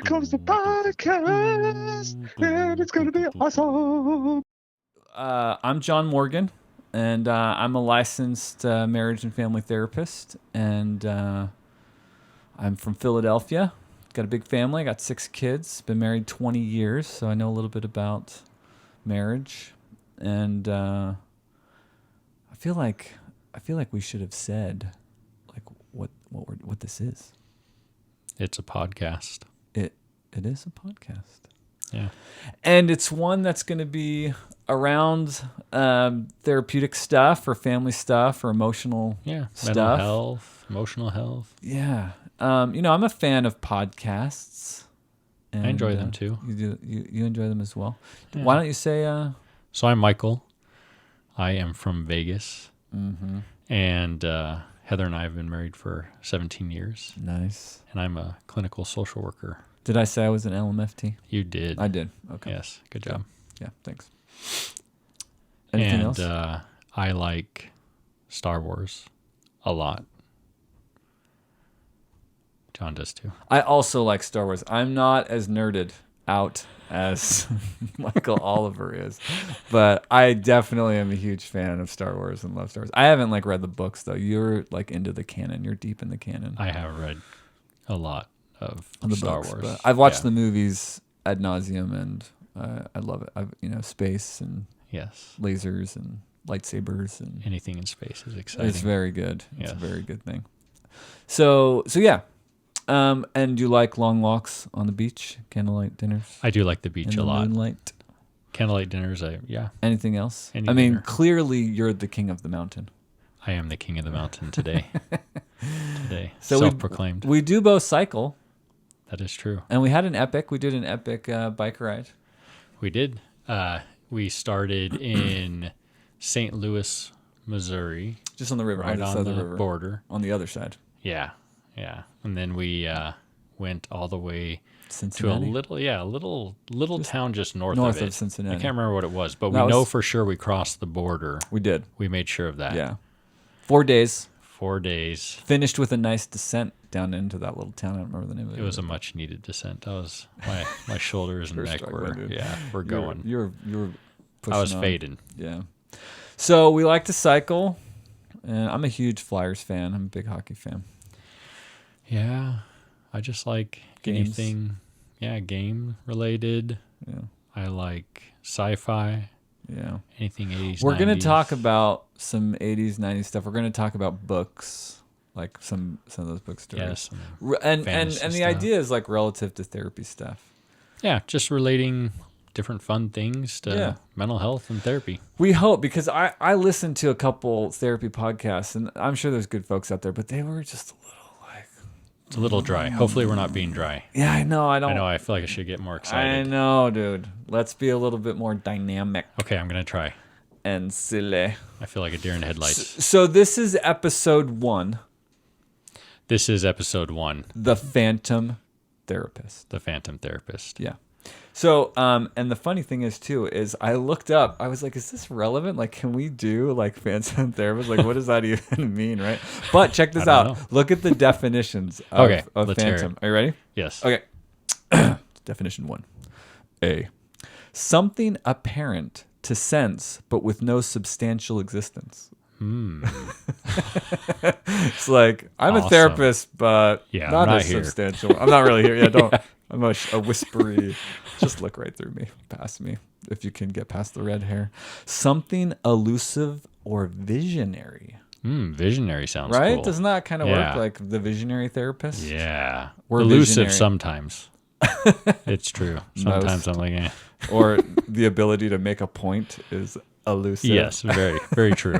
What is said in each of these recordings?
comes the podcast, and it's going to be awesome. I'm John Morgan, and I'm a licensed marriage and family therapist, and I'm from Philadelphia. Got a big family. I got 6 kids. Been married 20 years, so I know a little bit about marriage, and I feel like we should have said like what this is. It's a podcast. It is a podcast. Yeah. And it's one that's going to be around therapeutic stuff or family stuff or emotional stuff. Mental health, emotional health. Yeah. I'm a fan of podcasts. And, I enjoy them too. You enjoy them as well. Yeah. Why don't you say... So I'm Michael. I am from Vegas. Mm-hmm. And Heather and I have been married for 17 years. Nice. And I'm a clinical social worker. Did I say I was an LMFT? You did. I did. Okay. Yes. Good job. Yeah, thanks. Anything else? I like Star Wars a lot. John does too. I also like Star Wars. I'm not as nerded out as Michael Oliver is, but I definitely am a huge fan of Star Wars and love Star Wars. I haven't read the books though. You're into the canon. You're deep in the canon. I have read a lot of the Star books, Wars. But I've watched the movies ad nauseum, and I love it. Space and lasers and lightsabers and anything in space is exciting. It's very good. Yes. It's a very good thing. So yeah. And you like long walks on the beach, candlelight dinners? I do like the beach a lot. Moonlight. Candlelight dinners, Anything else? Dinner. Clearly you're the king of the mountain. I am the king of the mountain today. So self-proclaimed. We do both cycle. That is true. And we had an epic. We did an epic bike ride. We did. We started in St. Louis, Missouri. Just on the river. Right on the river, border. On the other side. Yeah. And then we went all the way Cincinnati? to a little town just north of Cincinnati. I can't remember what it was, but we know for sure we crossed the border. We did. We made sure of that. Yeah. 4 days. 4 days. Finished with a nice descent down into that little town. I don't remember the name of it. It was a much needed descent. That was my shoulders and neck were going. You were pushing I was on. fading. Yeah. So we like to cycle, and I'm a huge Flyers fan. I'm a big hockey fan. Yeah, I just like Games. anything, game related. Yeah. I like sci-fi. Yeah. Anything 80s, We're 90s. going to talk about some 80s, 90s stuff. We're going to talk about books, like some of those book stories. Yes. And the idea is relative to therapy stuff. Yeah, just relating different fun things to mental health and therapy. We hope, because I listened to a couple therapy podcasts, and I'm sure there's good folks out there, but they were just it's a little dry. Hopefully we're not being dry. Yeah, I know. I feel like I should get more excited. I know, dude. Let's be a little bit more dynamic. Okay, I'm going to try. And silly. I feel like a deer in the headlights. So this is episode 1. This is episode 1. The Phantom Therapist. The Phantom Therapist. Yeah. So, and the funny thing is too, is I looked up, I was like, is this relevant? Can we do Phantom Therapist? What does that even mean, right? But check this out. know. Look at the definitions of let's hear Phantom. it. Are you ready? Yes. Okay. Definition 1. A. Something apparent to sense, but with no substantial existence. It's I'm a therapist, but not as here. substantial. I'm not really here. Yeah, don't. I'm a whispery. Just look right through me, past me, if you can get past the red hair. Something elusive or visionary. Visionary sounds right? cool. Doesn't that kind of work like the visionary therapist? Yeah. We're elusive visionary. sometimes. It's true. Sometimes I'm like, Or the ability to make a point is elusive. Yes, very, very true.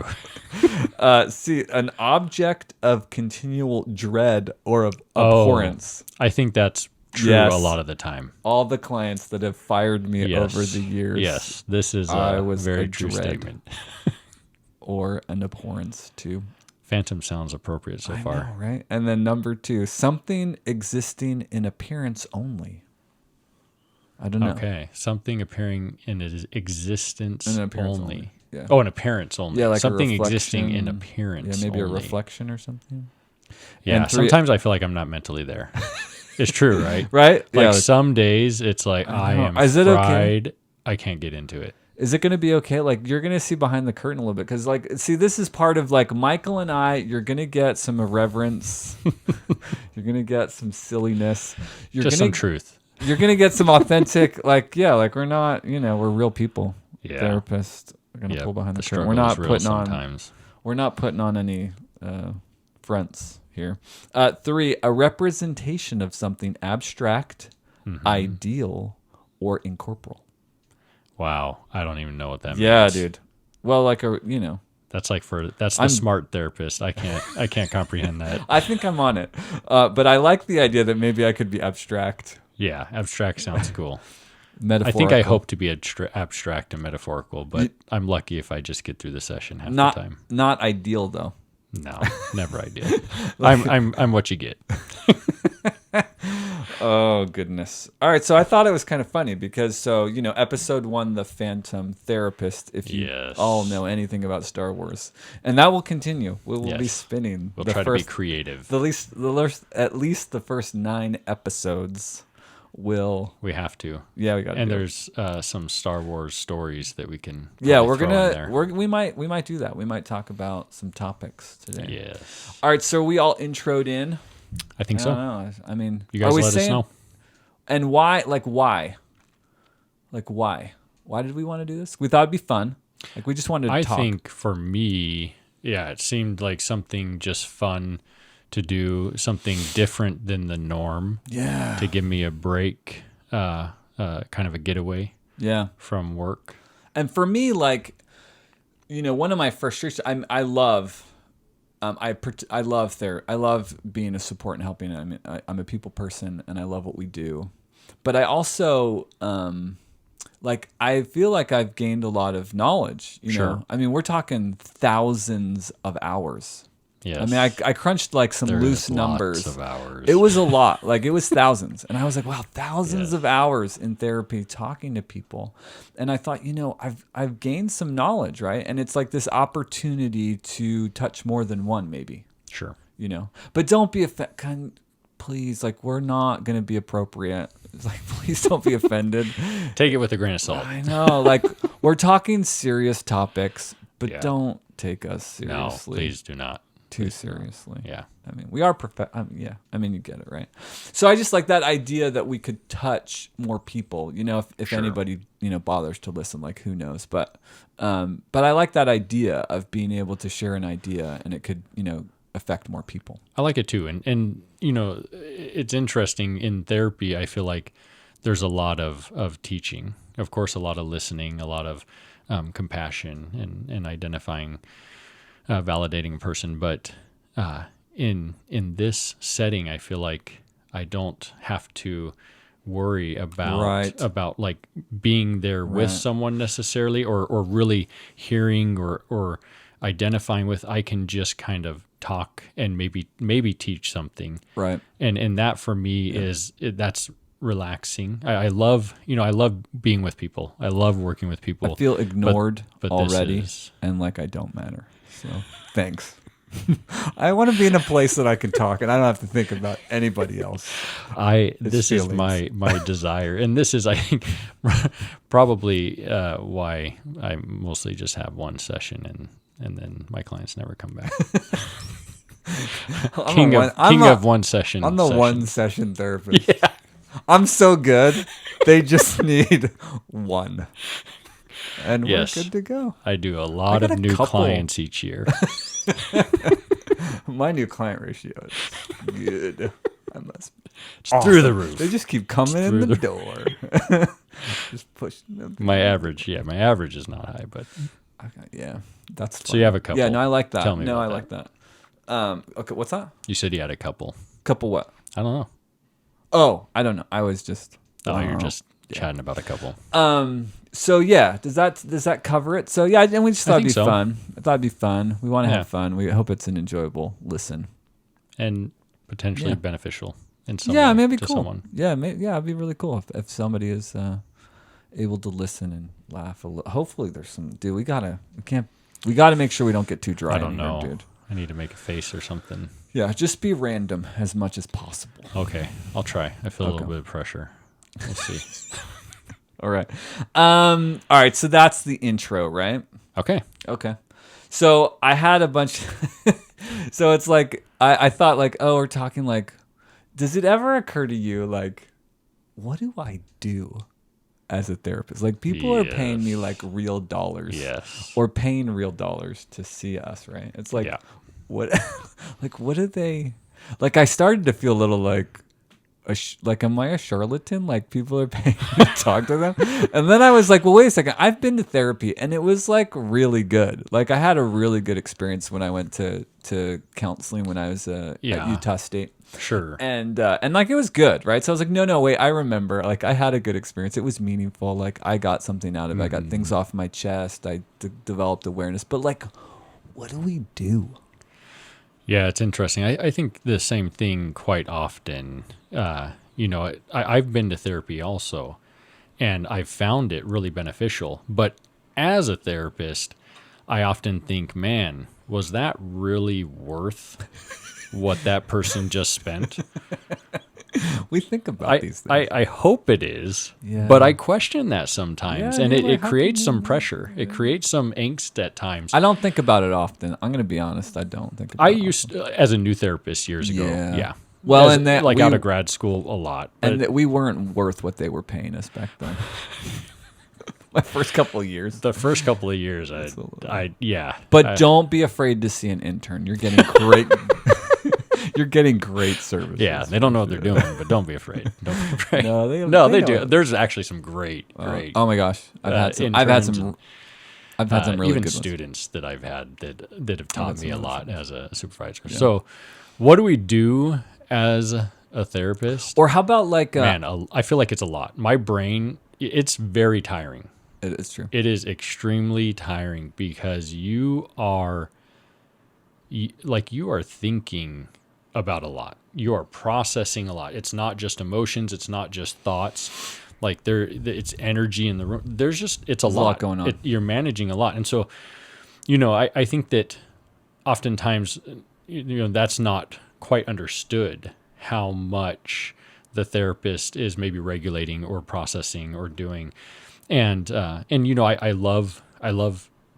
See, an object of continual dread or of abhorrence. I think that's true a lot of the time. All the clients that have fired me over the years. Yes, this is a very true statement. Or an abhorrence too. Phantom sounds appropriate so far. I know, right? And then number 2, something existing in appearance only. I don't know. Okay, something appearing in its existence only. Yeah. Oh, an appearance only. Yeah, like something a existing in reflection. appearance. Yeah, maybe only. a reflection or something. Yeah, And 3 sometimes I feel like I'm not mentally there. It's true, right? Right? Like Yeah. some days it's like I know. am Is it okay? fried. I can't get into it. Is it going to be okay? Like, you're going to see behind the curtain a little bit. Because, like, see, this is part of, like, Michael and I, you're going to get some irreverence. You're going to get some silliness. You're Just gonna, some truth. You're going to get some authentic, like, yeah, like, we're not, we're real people. Yeah. Therapists. We're going to pull behind the curtain. struggle We're not is real putting on, sometimes. we're not putting on any fronts here. 3, a representation of something abstract, ideal, or incorporeal. Wow, I don't even know what that means. Yeah, dude. Well, like That's like that's the smart therapist. I can't comprehend that. I think I'm on it. But I like the idea that maybe I could be abstract, Yeah, abstract sounds cool. I metaphorical. think I hope to be abstract and metaphorical, but I'm lucky if I just get through the session half the time. Not ideal though. No, never ideal. I'm what you get. Oh goodness. All right, so I thought it was kind of funny because episode 1, the Phantom Therapist. If you all know anything about Star Wars, and that will continue. We will be spinning. We'll try to be creative. At least the first 9 episodes will. We have to. Yeah, we got. And there's some Star Wars stories that we can. Yeah, we might do that. We might talk about some topics today. Yes. All right, so we all introed in. I think so. I don't know. I mean, you guys let us know. And why? Like why? Why did we want to do this? We thought it'd be fun. Like we just wanted to talk. I think for me, it seemed like something just fun to do, something different than the norm. Yeah. To give me a break, kind of a getaway. Yeah. From work. And for me, like, one of my frustrations. I love therapy. I love being a support and helping. I mean, I'm a people person, and I love what we do. But I also, I feel like I've gained a lot of knowledge. You know, I mean, we're talking thousands of hours. Yes. I mean, I crunched like some loose numbers. Lots of hours. It was a lot. Like it was thousands, and I was like, wow, thousands of hours in therapy talking to people. And I thought, I've gained some knowledge, right? And it's like this opportunity to touch more than one, maybe. Sure. But don't be please, like we're not gonna be appropriate. It's like, please don't be offended. Take it with a grain of salt. I know, like we're talking serious topics, but don't take us seriously. No, please do not. Too seriously. Yeah. I mean, we are yeah. I mean, you get it, right? So I just like that idea that we could touch more people, if anybody, bothers to listen, like who knows, but I like that idea of being able to share an idea and it could, affect more people. I like it too. And it's interesting in therapy. I feel like there's a lot of teaching, of course, a lot of listening, a lot of compassion and identifying, validating a person. But in this setting, I feel like I don't have to worry about like being there with someone necessarily or really hearing or identifying with. I can just kind of talk and maybe teach something. Right. And that for me that's relaxing. I love being with people. I love working with people. I feel ignored but already and like I don't matter. So thanks. I want to be in a place that I can talk and I don't have to think about anybody else. This is my desire. And this is, I think, probably why I mostly just have one session and then my clients never come back. King of one session. I'm the one session therapist. Yeah. I'm so good. They just need one. And we're good to go. I do a lot of new clients each year. My new client ratio is good. I must be. It's through the roof. They just keep coming in the door. Just pushing them. My average is not high, but yeah, that's fun. So you have a couple. Yeah, no, I like that. Tell me I about like that. Okay, what's that? You said you had a couple. Couple what? I don't know. Oh, I don't know. I was just. You're just chatting about a couple. So yeah, does that cover it? So yeah, and we just thought it'd be fun. I thought it'd be fun. We want to have fun. We hope it's an enjoyable listen and potentially beneficial in some way. Yeah, maybe to cool. Someone. Yeah, it'd be really cool if somebody is able to listen and laugh a little. Hopefully there's some, dude, we gotta make sure we don't get too dry. I don't in know. here, dude. I need to make a face or something. Yeah, just be random as much as possible. Okay, I'll try. I feel a Okay. little bit of pressure. We'll see. All right. All right, so that's the intro, right? Okay. Okay. So I had a bunch. So it's like, I thought like, oh, we're talking like, does it ever occur to you like, what do I do as a therapist? Like people are paying me like real dollars. Yes. Or paying real dollars to see us, right? It's like, Yeah. what, like, what do they, like, I started to feel a little like, like, am I a charlatan? Like, people are paying me to talk to them? And then I was like, well, wait a second. I've been to therapy, and it was, like, really good. Like, I had a really good experience when I went to counseling when I was at Utah State. Sure. And like, it was good, right? So I was like, no, wait, I remember. Like, I had a good experience. It was meaningful. Like, I got something out of it. I got things off my chest. I developed awareness. But, like, what do we do? Yeah, it's interesting. I think the same thing quite often. I've been to therapy also, and I've found it really beneficial. But as a therapist, I often think, man, was that really worth what that person just spent? We think about these things. I hope it is, Yeah. but I question that sometimes, Yeah, and you're it like, how creates can some you- pressure. It creates some angst at times. I don't think about it often. I'm going to be honest. I don't think about I it used as a new therapist years ago. Yeah. Yeah. Well, As- and that like we- out of grad school a lot. and But that we weren't worth what they were paying us back then. My first couple of years. the first couple of years, yeah. But don't be afraid to see an intern. You're getting great. You're getting great service. Yeah, they don't know what they're doing, but don't be afraid. Don't be afraid. No, they they know. do. There's actually some great. Oh my gosh, I've had some. I've interns had some really even good ones. students that I've had that have taught that's me a amazing. lot as a supervisor. So, what do we do as a therapist? Or how about like? Man, I feel like it's a lot. My brain, it's very tiring. It's true. It is extremely tiring because you are thinking about a lot. You are processing a lot. It's not just emotions. It's not just thoughts. Like it's energy in the room. It's a lot going on. You're managing a lot. And so, I think that oftentimes, that's not quite understood how much the therapist is maybe regulating or processing or doing. And I love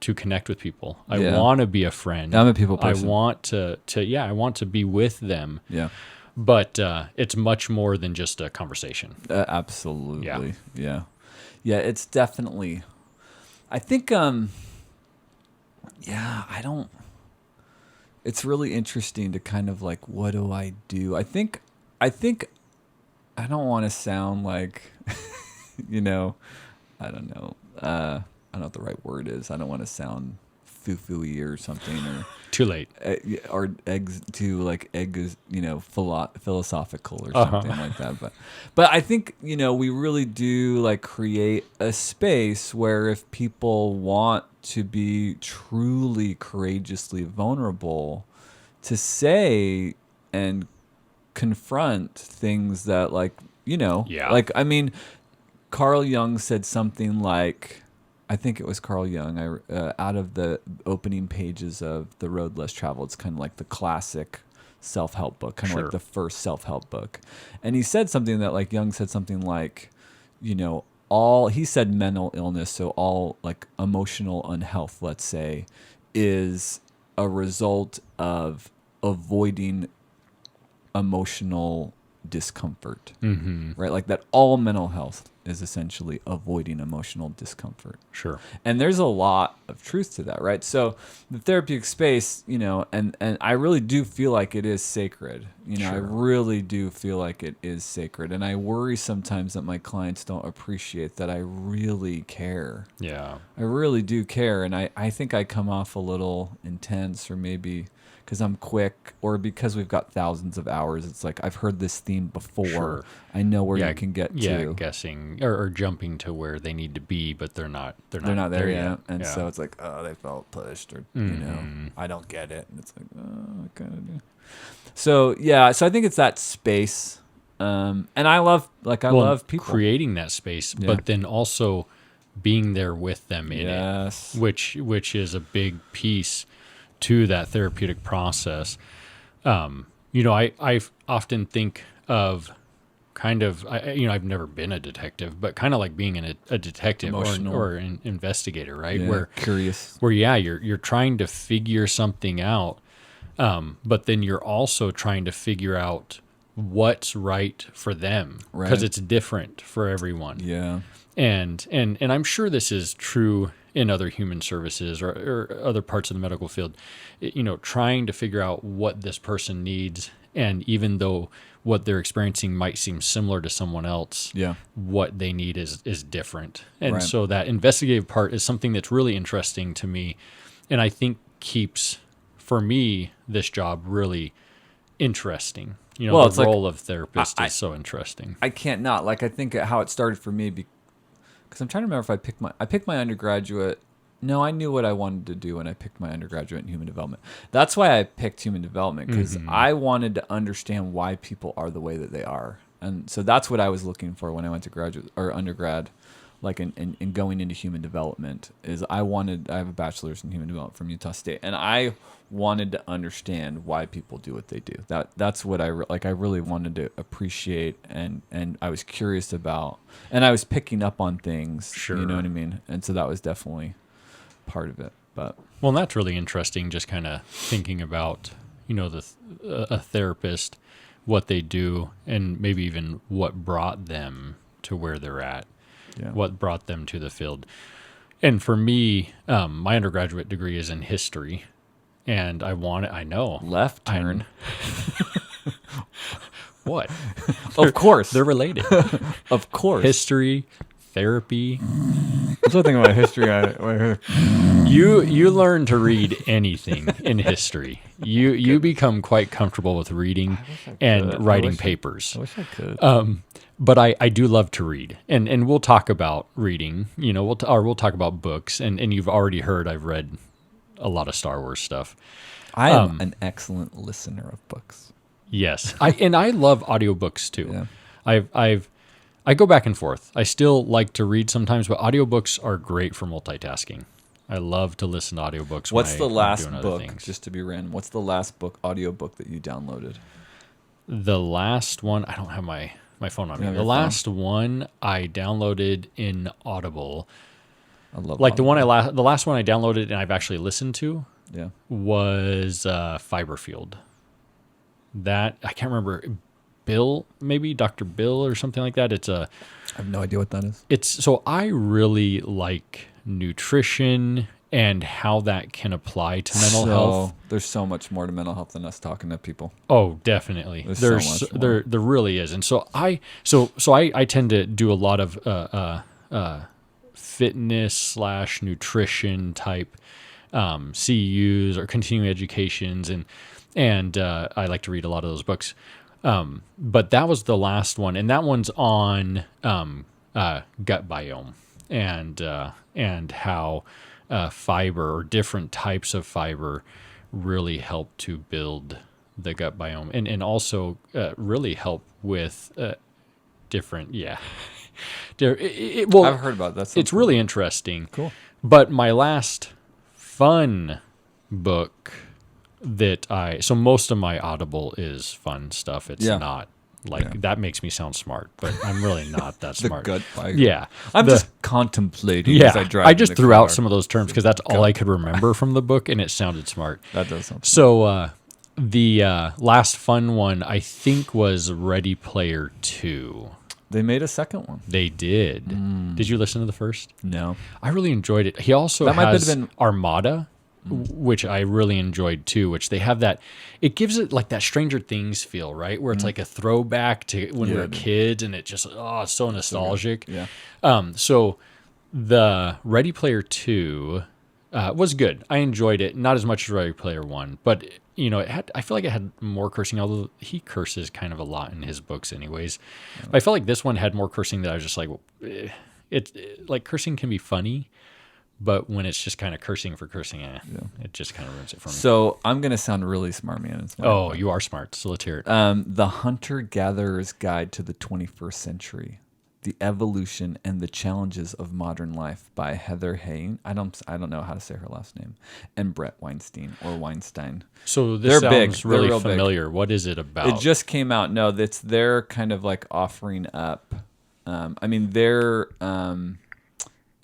to connect with people. I want to be a friend. I'm a people person. I want I want to be with them. Yeah. But it's much more than just a conversation. Absolutely. Yeah. It's definitely. I think. I don't. It's really interesting to kind of like, what do I do? I think. I don't want to sound like, I don't know. I don't know what the right word is. I don't want to sound foo-foo-y or something, or Too late. or philosophical or something like that. But I think we really do like create a space where if people want to be truly courageously vulnerable, to say and confront things that like like I mean. Carl Jung said something like, I think it was Carl Jung, out of the opening pages of The Road Less Traveled. It's kind of like the classic self-help book, kind of like the first self-help book. And he said something that like Jung said something like, he said mental illness, so all like emotional unhealth, let's say, is a result of avoiding emotional discomfort, right? Like that all mental health is essentially avoiding emotional discomfort. Sure. And there's a lot of truth to that, right? So the therapeutic space, and I really do feel like it is sacred. I really do feel like it is sacred. And I worry sometimes that my clients don't appreciate that I really care. Yeah. I really do care. And I think I come off a little intense, or maybe because I'm quick, or because we've got thousands of hours. It's like, I've heard this theme before. Sure. I know where you can get to. Yeah, guessing or jumping to where they need to be, but they're not They're not there yet. And Yeah. so it's like, oh, they felt pushed, or, I don't get it. And it's like, oh, I kind of do. So, so I think it's that space And I love love people. creating that space, Yeah. but then also being there with them in Yes. it, which is a big piece to that therapeutic process. I often think of kind of, I've never been a detective, but kind of like being a detective Emotional. or an investigator, right? Yeah, curious. Where you're trying to figure something out, but then you're also trying to figure out what's right for them, because Right. it's different for everyone. Yeah. And I'm sure this is true in other human services or other parts of the medical field, trying to figure out what this person needs. And even though what they're experiencing might seem similar to someone else, Yeah. what they need is different. And Right. so that investigative part is something that's really interesting to me. And I think keeps, for me, this job really interesting. Well, the it's like- role of therapist I- is so interesting. I can't not. Like, I think how it started for me, because I'm trying to remember if I picked my undergraduate. No, I knew what I wanted to do when I picked my undergraduate in human development. That's why I picked human development, because I wanted to understand why people are the way that they are. And so that's what I was looking for when I went to graduate or undergrad, like in going into human development, is I have a bachelor's in human development from Utah State, and I wanted to understand why people do what they do. That's what I really wanted to appreciate, and I was curious about, and I was picking up on things. Sure. You know what I mean? And so that was definitely part of it. But Well, and that's really interesting, just kind of thinking about, a therapist, what they do, and maybe even what brought them to where they're at, yeah. what brought them to the field. And for me, my undergraduate degree is in history, and I know. Left turn. What? Of course. They're related. Of course. History, therapy. There's nothing about history. You learn to read anything in history. You become quite comfortable with reading and could. writing I wish I- papers. I wish I could. But I do love to read, and we'll talk about reading. We'll talk about books, and you've already heard I've read a lot of Star Wars stuff. I am an excellent listener of books. Yes, I love audiobooks too. Yeah. I go back and forth. I still like to read sometimes, but audiobooks are great for multitasking. I love to listen to audiobooks. What's the when I'm last doing other book, things. just to be random, what's the last audio book that you downloaded? The last one, I don't have my phone on me. have The your last one I downloaded in Audible, I love like the Audible. the last one I downloaded and I've actually listened to Yeah. was Fiberfield. That I can't remember. Bill, maybe Dr. Bill or something like that. I have no idea what that is. So I really like nutrition and how that can apply to mental health. There's so much more to mental health than us talking to people. Oh, definitely. There's so much more. There really is. And so I tend to do a lot of fitness / nutrition type CEUs or continuing educations, and I like to read a lot of those books. But that was the last one, and that one's on gut biome and how fiber or different types of fiber really help to build the gut biome, and also really help with different well, I've heard about that. it's really interesting. Cool. But my last fun book so most of my Audible is fun stuff. It's Yeah. not like that makes me sound smart, but I'm really not that The smart. gut fiber. Yeah. I'm just contemplating yeah. as I drive. I in just the threw car. out some of those terms because that's all I could remember from the book, and it sounded smart. That does something. So the last fun one I think was Ready Player 2. They made a second one. They did. Did you listen to the first? No. I really enjoyed it. He also That might has have been- Armada, which I really enjoyed too, which they have that, it gives it like that Stranger Things feel, right? Where it's like a throwback to when we were kids, and it just, it's so nostalgic. Yeah. So the Ready Player 2 was good. I enjoyed it. Not as much as Ready Player 1, but I feel like it had more cursing, although he curses kind of a lot in his books anyways. But I felt like this one had more cursing that I was just like, like cursing can be funny, But when it's just kind of cursing for cursing, it just kind of ruins it for me. So I'm going to sound really smart, man. It's my Oh, you are smart. So let's hear it. The Hunter-Gatherer's Guide to the 21st Century: The Evolution and the Challenges of Modern Life by Heather Hayne. I don't know how to say her last name. And Brett Weinstein or Weinstein. So this They're big. sounds They're really real big. familiar. What is it about? It just came out. No, they're kind of like offering up. They're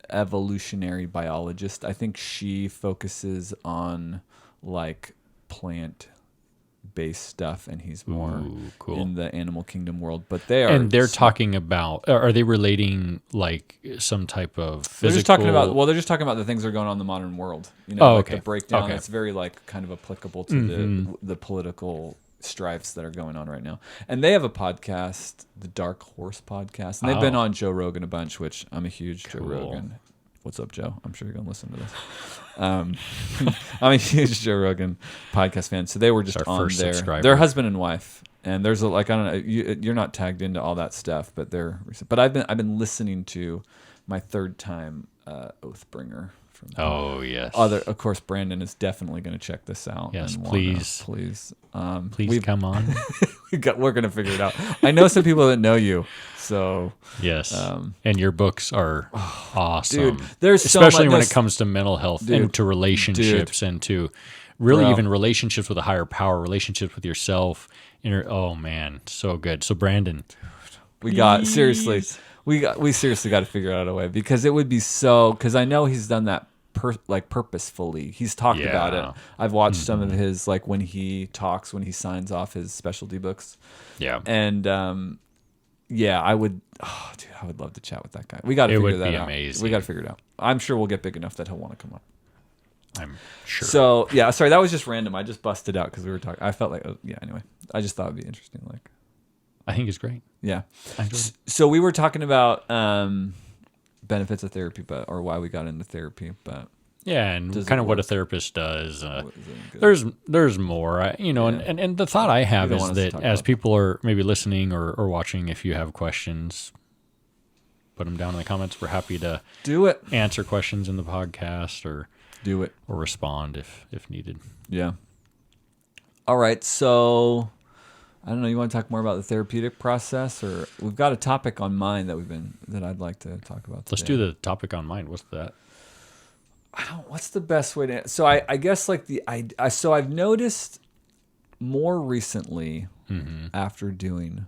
evolutionary biologist. I think she focuses on like plant-based stuff, and he's more cool. in the animal kingdom world. But they are, and they're talking about. Are they relating like some type of physical? They're just talking about. Well, they're just talking about the things that are going on in the modern world. You know, like okay. the breakdown. Okay. It's very like kind of applicable to the political strifes that are going on right now. And they have a podcast, the Dark Horse podcast, and they've been on Joe Rogan a bunch, which I'm a huge Joe Rogan. What's up, Joe? I'm sure you're gonna listen to this. I'm a huge Joe Rogan podcast fan, so they were just on there. They're husband and wife, and there's I don't know, you're not tagged into all that stuff, but But I've been listening to my third time Oathbringer. Yes. Of course, Brandon is definitely going to check this out. Yes, and please. Please Come on. We're going to figure it out. I know some people that know you, so yes. And your books are awesome, dude. There's especially when it comes to mental health and to relationships and to really even relationships with a higher power, relationships with yourself. Oh man, so good. So Brandon, we seriously got to figure out a way, because it would be because I know he's done that purposefully. He's talked about it. I've watched some of his, like when he signs off his specialty books. Yeah. And I would love to chat with that guy. We got to figure that out. It would be amazing. We got to figure it out. I'm sure we'll get big enough that he'll want to come on. I'm sure. So, yeah, sorry, that was just random. I just busted out because we were talking. I felt like, anyway. I just thought it'd be interesting. I think it's great. Yeah. I enjoyed it. So we were talking about benefits of therapy, or why we got into therapy, but and kind of what a therapist does. There's more, and the thought I have is that as people are maybe listening or watching, if you have questions, put them down in the comments. We're happy to do it. Answer questions in the podcast or do it or respond if needed. Yeah. All right. So I don't know. You want to talk more about the therapeutic process, or we've got a topic on mind that I'd like to talk about today. Let's do the topic on mind. What's that? What's the best way to? So I guess so I've noticed more recently after doing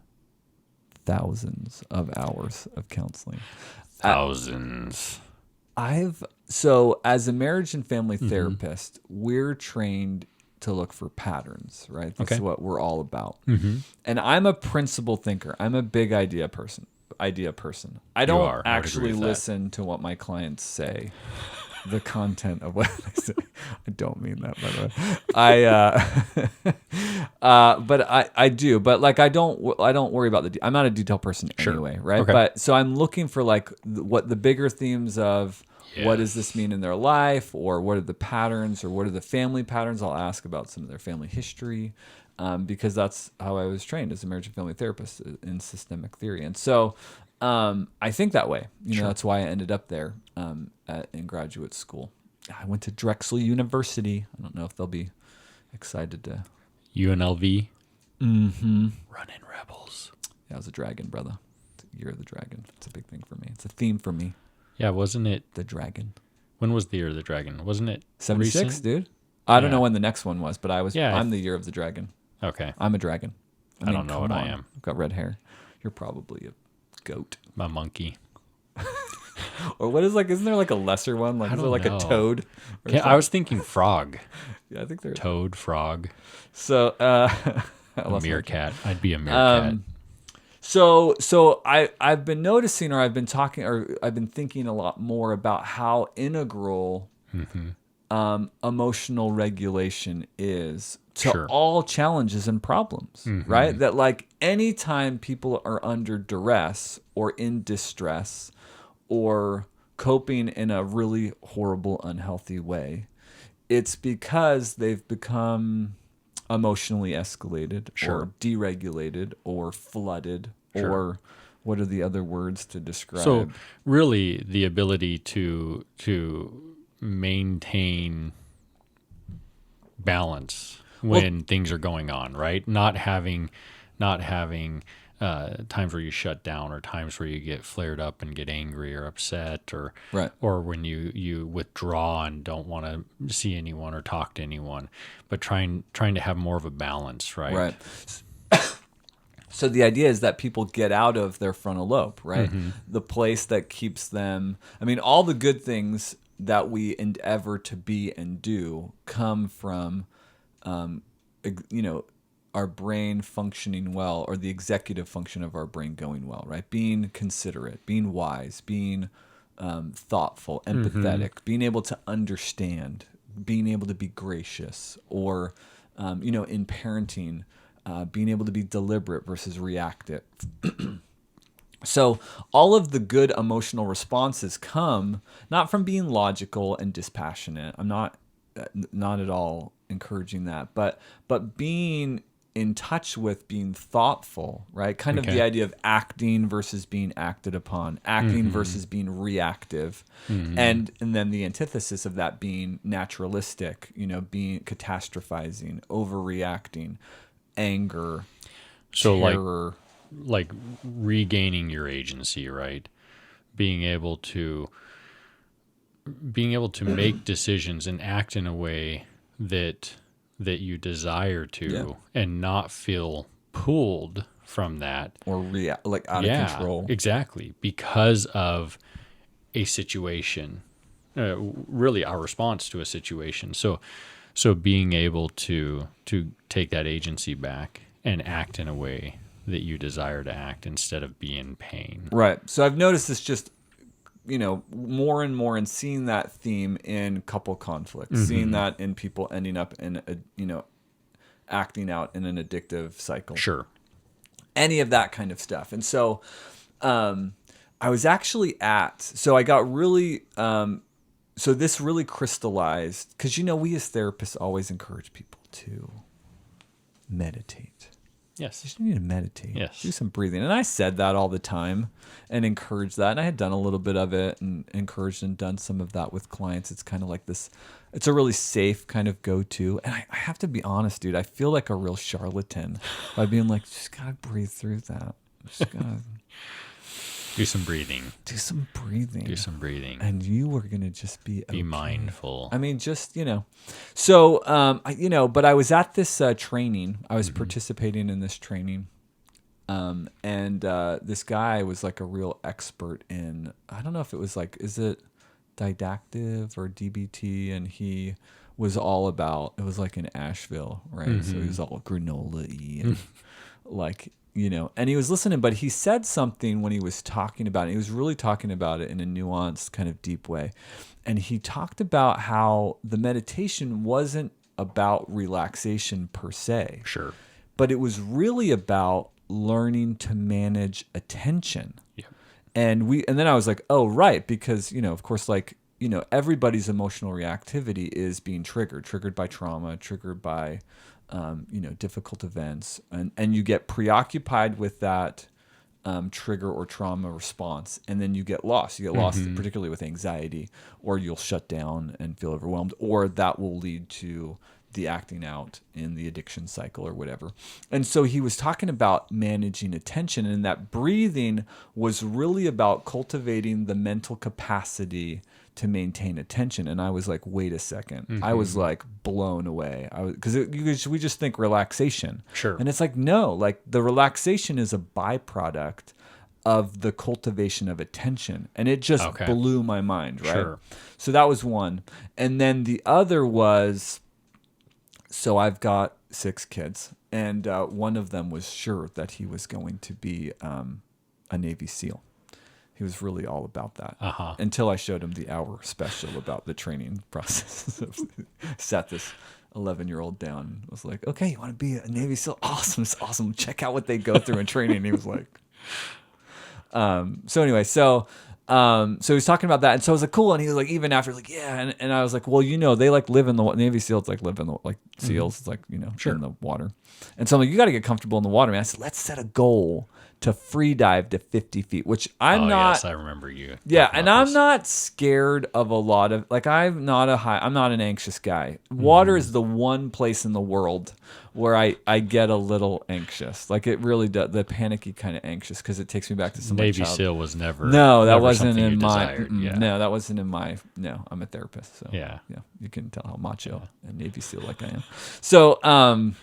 thousands of hours of counseling. Thousands. So as a marriage and family therapist, we're trained to look for patterns, right? That's what we're all about. And I'm a principle thinker. I'm a big idea person. I don't actually listen to what my clients say. The content of what they say. I don't mean that, by the way. But I do. But I don't worry about I'm not a detail person anyway, right? Okay. But so I'm looking for what the bigger themes of. Yes. What does this mean in their life, or what are the patterns, or what are the family patterns? I'll ask about some of their family history, because that's how I was trained as a marriage and family therapist in systemic theory. And so I think that way. That's why I ended up there in graduate school. I went to Drexel University. I don't know if they'll be excited to. UNLV. Mm-hmm. Running Rebels. Yeah, I was a dragon, brother. Year of the Dragon. It's a big thing for me. It's a theme for me. Yeah, wasn't it? The Dragon. When was the Year of the Dragon? Wasn't it 76, dude? I don't know when the next one was, but I'm the Year of the Dragon. Okay. I'm a dragon. I don't know what I am. I've got red hair. You're probably a goat. A monkey. Or what is isn't there a lesser one? Is there a toad? I was thinking frog. Yeah, I think there's toad, frog. So a meerkat. I'd be a meerkat. So I've been noticing, or I've been talking, or I've been thinking a lot more about how integral emotional regulation is to all challenges and problems, right? That anytime people are under duress or in distress or coping in a really horrible, unhealthy way, it's because they've become emotionally escalated or deregulated or flooded or what are the other words to describe? So really the ability to maintain balance when things are going on, right? Not having times where you shut down, or times where you get flared up and get angry or upset, or Right. or when you withdraw and don't want to see anyone or talk to anyone, but trying to have more of a balance, right? Right. So the idea is that people get out of their frontal lobe, right? The place that keeps them. I mean, all the good things that we endeavor to be and do come from, our brain functioning well, or the executive function of our brain going well, right? Being considerate, being wise, being thoughtful, empathetic, being able to understand, being able to be gracious, or, in parenting, being able to be deliberate versus reactive. So all of the good emotional responses come not from being logical and dispassionate. I'm not at all encouraging that, but being in touch with being thoughtful, right? Kind of the idea of acting versus being acted upon, acting versus being reactive, and then the antithesis of that being naturalistic, being catastrophizing, overreacting, anger, So terror. like regaining your agency, right? Being able to make decisions and act in a way that you desire to, and not feel pulled from that, Or out of control. Exactly, because of a situation, really our response to a situation. So being able to take that agency back and act in a way that you desire to act, instead of be in pain. Right. So I've noticed this just, more and more, and seeing that theme in couple conflicts, seeing that in people ending up in acting out in an addictive cycle. Sure. Any of that kind of stuff. And so I was actually so I got really, so this really crystallized, because, we as therapists always encourage people to meditate. Yes. You just need to meditate. Yes. Do some breathing. And I said that all the time and encouraged that. And I had done a little bit of it and encouraged and done some of that with clients. It's kind of like this, it's a really safe kind of go-to. And I have to be honest, dude, I feel like a real charlatan by being like, just got to breathe through that. Just got to do some breathing. do some breathing. And you are going to just be okay. Be mindful. I mean, just, So, but I was at this training. I was participating in this training. And this guy was like a real expert in, I don't know if it was like, is it didactive or DBT? And he was all about, it was like in Asheville, right? So he was all granola-y and like, and he was listening, but he said something when he was talking about it. He was really talking about it in a nuanced, kind of deep way. And he talked about how the meditation wasn't about relaxation per se. Sure. But it was really about learning to manage attention. Yeah. And then I was like, oh, right. Because, of course, everybody's emotional reactivity is being triggered by trauma, triggered by, difficult events. And you get preoccupied with that trigger or trauma response, and then you get lost. You get lost, particularly with anxiety, or you'll shut down and feel overwhelmed, or that will lead to the acting out in the addiction cycle or whatever. And so he was talking about managing attention, and that breathing was really about cultivating the mental capacity to maintain attention. And I was like, wait a second. I was like blown away. Because we just think relaxation. Sure. And it's like, no, like the relaxation is a byproduct of the cultivation of attention. And it just blew my mind, right? Sure. So that was one. And then the other was, so I've got 6 kids, and one of them was sure that he was going to be a Navy SEAL. He was really all about that until I showed him the hour special about the training process. Sat this 11-year-old down and was like, okay, you want to be a Navy SEAL? Awesome. It's awesome. Check out what they go through in training. And he was like, so anyway, so he was talking about that. And so I was like, cool. And he was like, even after, like, yeah. And I was like, well, they like live in the Navy SEALs, like live in the, like seals, it's like, in the water. And so I'm like, you got to get comfortable in the water, man. I said, let's set a goal to free dive to 50 feet, which I'm not. Yes, I remember you. Yeah, talking and about I'm this. not scared of a lot of like I'm not an anxious guy. Water is the one place in the world where I get a little anxious. Like it really does, the panicky kind of anxious because it takes me back to some Navy SEAL was never. No, that never wasn't something in you my. desired. Yeah. No, that wasn't in my. No, I'm a therapist, so Yeah. you can tell how macho and Navy SEAL like I am.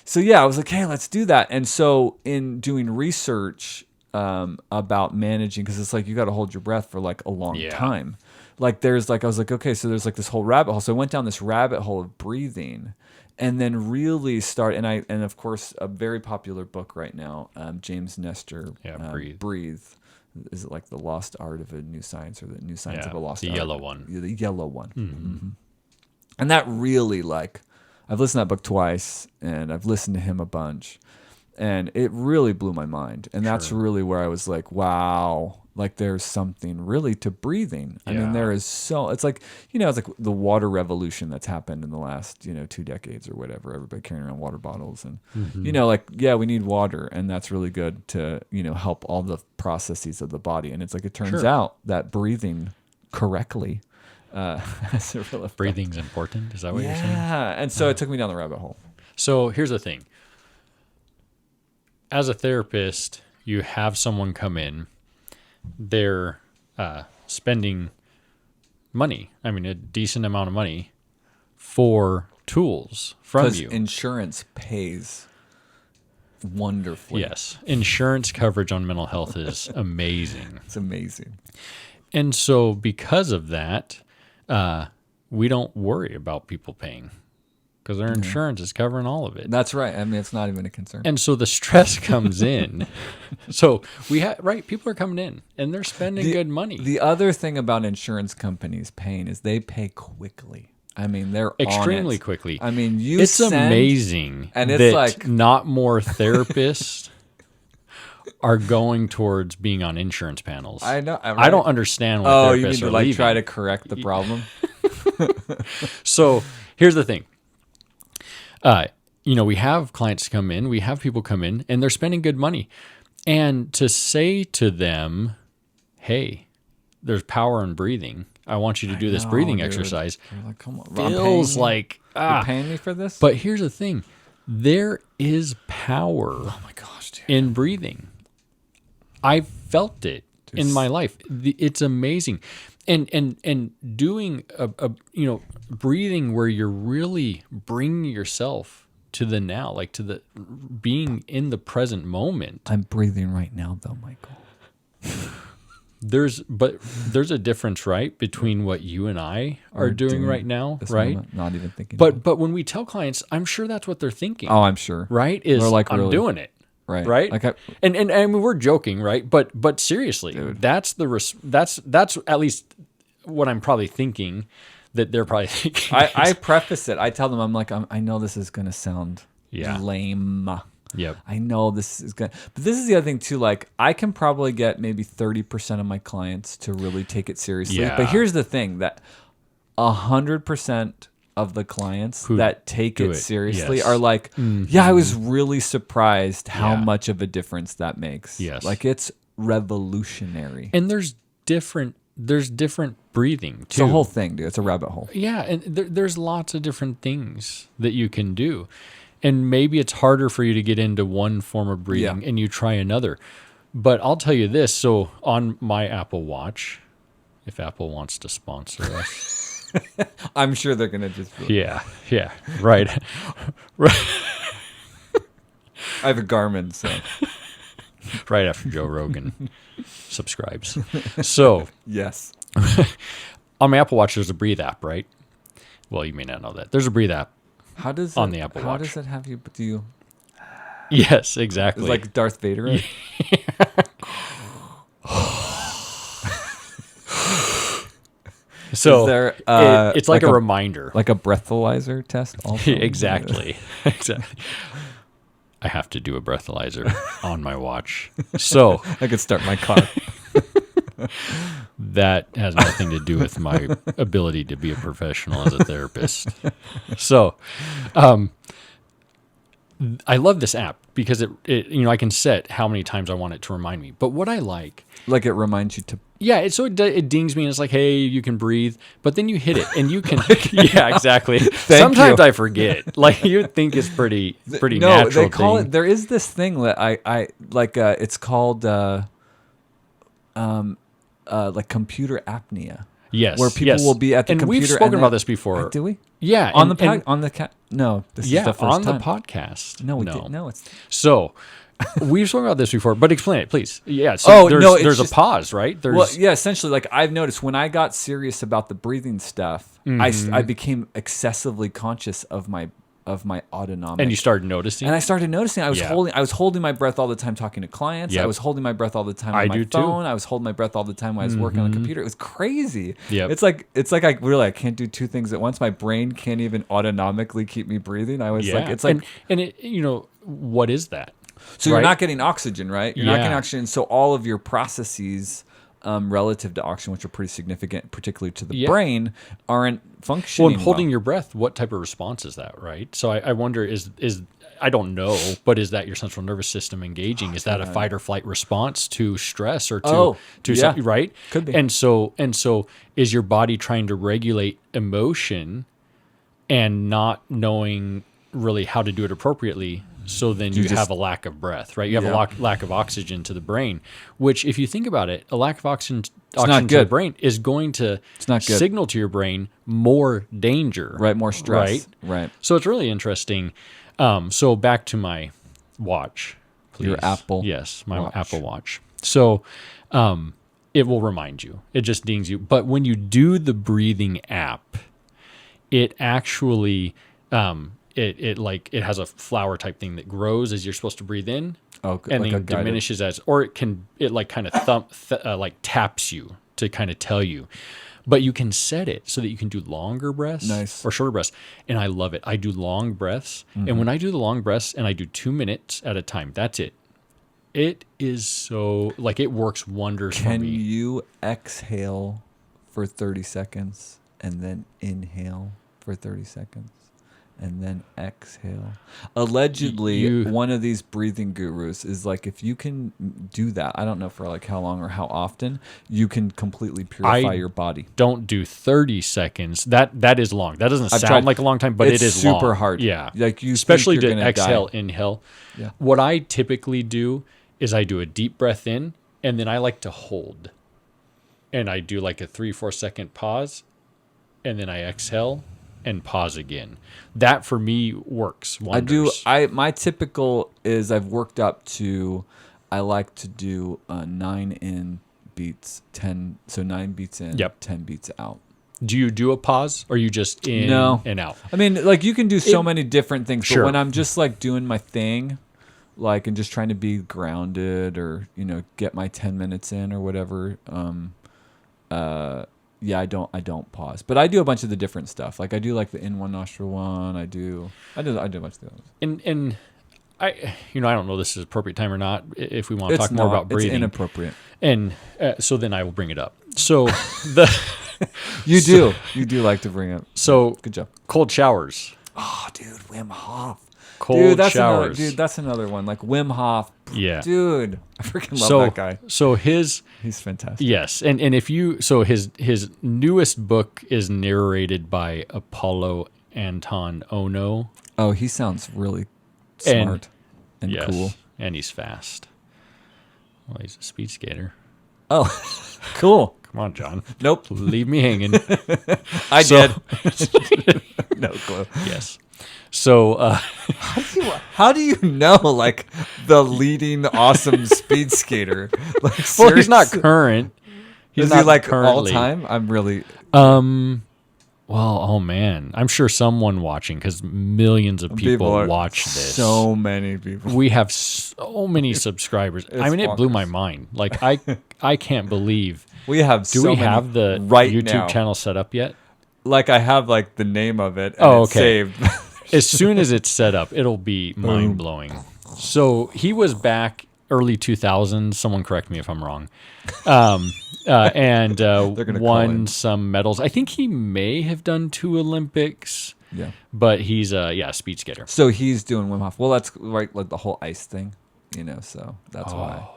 So yeah, I was like, hey, let's do that. And so in doing research about managing, because it's like you got to hold your breath for like a long time. Like I was like, okay, so there's like this whole rabbit hole. So I went down this rabbit hole of breathing, and then really and of course a very popular book right now, James Nestor, Breathe. Is it like the lost art of a new science or the new science of a lost art? The yellow one. The yellow one. Mm-hmm. And that really I've listened to that book twice, and I've listened to him a bunch, and it really blew my mind. And that's really where I was like, wow, like there's something really to breathing. I mean, there is it's like, it's like the water revolution that's happened in the last, 2 decades or whatever, everybody carrying around water bottles and, we need water, and that's really good to, help all the processes of the body. And it's like, it turns out that breathing correctly has a real effect. Breathing's important. Is that what you're saying? Yeah. And so it took me down the rabbit hole. So here's the thing. As a therapist, you have someone come in. They're spending money. I mean, a decent amount of money for tools from you. Insurance pays wonderfully. Yes. Insurance coverage on mental health is amazing. It's amazing. And so because of that, we don't worry about people paying because their insurance is covering all of it. That's right. I mean, it's not even a concern. And so the stress comes in. So people are coming in and they're spending good money. The other thing about insurance companies paying is they pay quickly. I mean, they're extremely on it. quickly. I mean, it's amazing and it's that like not more therapists are going towards being on insurance panels. I know. Right? I don't understand why therapists you mean to leaving. Try to correct the problem? So here's the thing. We have clients come in, we have people come in, and they're spending good money. And to say to them, hey, there's power in breathing. I want you to do this breathing exercise. You're like, come on, feels like, you're paying me for this? But here's the thing. There is power my gosh, dude. in breathing. I felt it in my life. It's amazing. And doing a breathing where you're really bringing yourself to the now, like to the being in the present moment. I'm breathing right now, though, Michael. There's a difference, right, between what you and I are doing right now, right? Moment, not even thinking. But when we tell clients, I'm sure that's what they're thinking. Oh, I'm sure. Right? Is They're like, I'm really? doing it. Right. Right. Like and I mean, we're joking, right? But seriously, Dude. that's at least what I'm probably thinking that they're probably thinking. I preface it. I tell them, I'm like, I know this is gonna sound lame. Yep. I know this is gonna, but this is the other thing too. Like, I can probably get maybe 30% of my clients to really take it seriously. Yeah. But here's the thing: that 100% of the clients that take it seriously are like, yeah, I was really surprised how much of a difference that makes. Yes. Like, it's revolutionary. And there's different breathing too. It's a whole thing, dude. It's a rabbit hole. Yeah, and there's lots of different things that you can do. And maybe it's harder for you to get into one form of breathing and you try another. But I'll tell you this, so on my Apple Watch, if Apple wants to sponsor us. I'm sure they're going to just be like, yeah, right. I have a Garmin, so. Right after Joe Rogan subscribes. So, yes. on my Apple Watch, there's a Breathe app, right? Well, you may not know that. There's a Breathe app. How does on the Apple Watch. How does it have you? Do you? Yes, exactly. It's like Darth Vader. Right? So is there, it's like a reminder, like a breathalyzer test. Also, exactly. I have to do a breathalyzer on my watch, so I could start my car. That has nothing to do with my ability to be a professional as a therapist. So, I love this app because it I can set how many times I want it to remind me. But what I like it reminds you to. Yeah, it dings me and it's like, hey, you can breathe, but then you hit it and you can. Yeah, exactly. Sometimes I forget. Like you think it's pretty natural. No, they call it. There is this thing that I like. It's called like computer apnea. Yes, where people will be at the and computer. We've spoken about this before. Do we? Yeah, on the No, this is the first on time. the podcast. No, we didn't. No, it's so. We've spoken about this before, but explain it, please. Yeah. So there's just a pause, right? Essentially, like I've noticed when I got serious about the breathing stuff, I became excessively conscious of my autonomic. And you started noticing. And I started noticing I was holding my breath all the time talking to clients. Yep. I was holding my breath all the time on my phone. I was holding my breath all the time when I was working on the computer. It was crazy. Yep. It's like I can't do two things at once. My brain can't even autonomically keep me breathing. I was what is that? So you're not getting oxygen, right? You're not getting oxygen. So all of your processes relative to oxygen, which are pretty significant, particularly to the brain, aren't functioning. Well, and holding your breath, what type of response is that, right? So I wonder, is I don't know, but is that your central nervous system engaging? Is that a fight or flight response to stress or to something, right? Could be. And so is your body trying to regulate emotion and not knowing really how to do it appropriately? So then you have a lack of breath, right? You have a lack of oxygen to the brain, which if you think about it, a lack of oxygen to the brain is going to signal to your brain more danger. Right, more stress. Right. So it's really interesting. So back to my watch, please. Your Apple Yes, my watch. Apple Watch. So it will remind you. It just dings you. But when you do the breathing app, it actually... It has a flower type thing that grows as you're supposed to breathe in, and then diminishes as, or it kind of taps you to kind of tell you, but you can set it so that you can do longer breaths or shorter breaths, and I love it. I do long breaths, and when I do the long breaths, and I do 2 minutes at a time, that's it. It is so it works wonders for me. Can you exhale for 30 seconds and then inhale for 30 seconds? And then exhale. Allegedly, one of these breathing gurus is like, if you can do that, I don't know for like how long or how often, you can completely purify your body. Don't do 30 seconds. That is long. That doesn't sound like a long time, but it is super long. hard. Yeah. Like you especially think you're to gonna exhale, die. inhale. Yeah. What I typically do is I do a deep breath in, and then I like to hold. And I do like a 3-4 second pause, and then I exhale and pause again. That for me works wonders. My typical is I've worked up to, I like to do 9 in beats, 10. So 9 beats in, 10 beats out. Do you do a pause, or you just in and out? I mean, like you can do so many different things, but when I'm just like doing my thing, like and just trying to be grounded or get my 10 minutes in or whatever. I don't pause, but I do a bunch of the different stuff. Like I do like the in one nostril one. I do a bunch of those. And I don't know if this is appropriate time or not. If we want to talk more about breathing, it's inappropriate. And so then I will bring it up. So you do like to bring it. So good job. Cold showers. Oh, dude, Wim Hof. Cold showers. That's another one. Like Wim Hof. Yeah. Dude, I freaking love that guy. So he's fantastic. Yes. And if his newest book is narrated by Apollo Anton Ono. Oh, he sounds really smart and cool. And he's fast. Well, he's a speed skater. Oh, cool. Come on, John. Nope. Leave me hanging. I did. No clue. Yes. So how do you know like the leading awesome speed skater? Like, well, he's not current. Is he like currently all time? I'm really well, oh man, I'm sure someone watching because millions of people watch this. So many people. We have so many subscribers. I mean, it blew my mind. Like I can't believe we have. Do we have the YouTube channel set up yet? Like I have like the name of it. And it's saved. As soon as it's set up, it'll be mind blowing. So he was back early 2000s. Someone correct me if I'm wrong. And won some medals. I think he may have done 2 Olympics. Yeah. But he's a speed skater. So he's doing Wim Hof. Well, that's right, like the whole ice thing, so that's why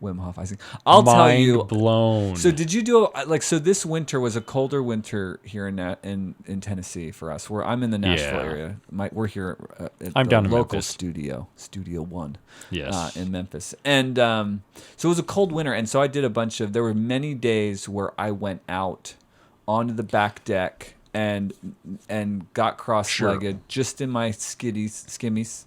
Wim Hof icing. I'll tell you. Mind blown. So did you do so this winter was a colder winter here in Tennessee for us. Where I'm in the Nashville area. We're here at I'm the down in local Memphis. Studio 1. Yes. In Memphis. And so it was a cold winter, and so I did there were many days where I went out onto the back deck and got cross-legged just in my skimmies.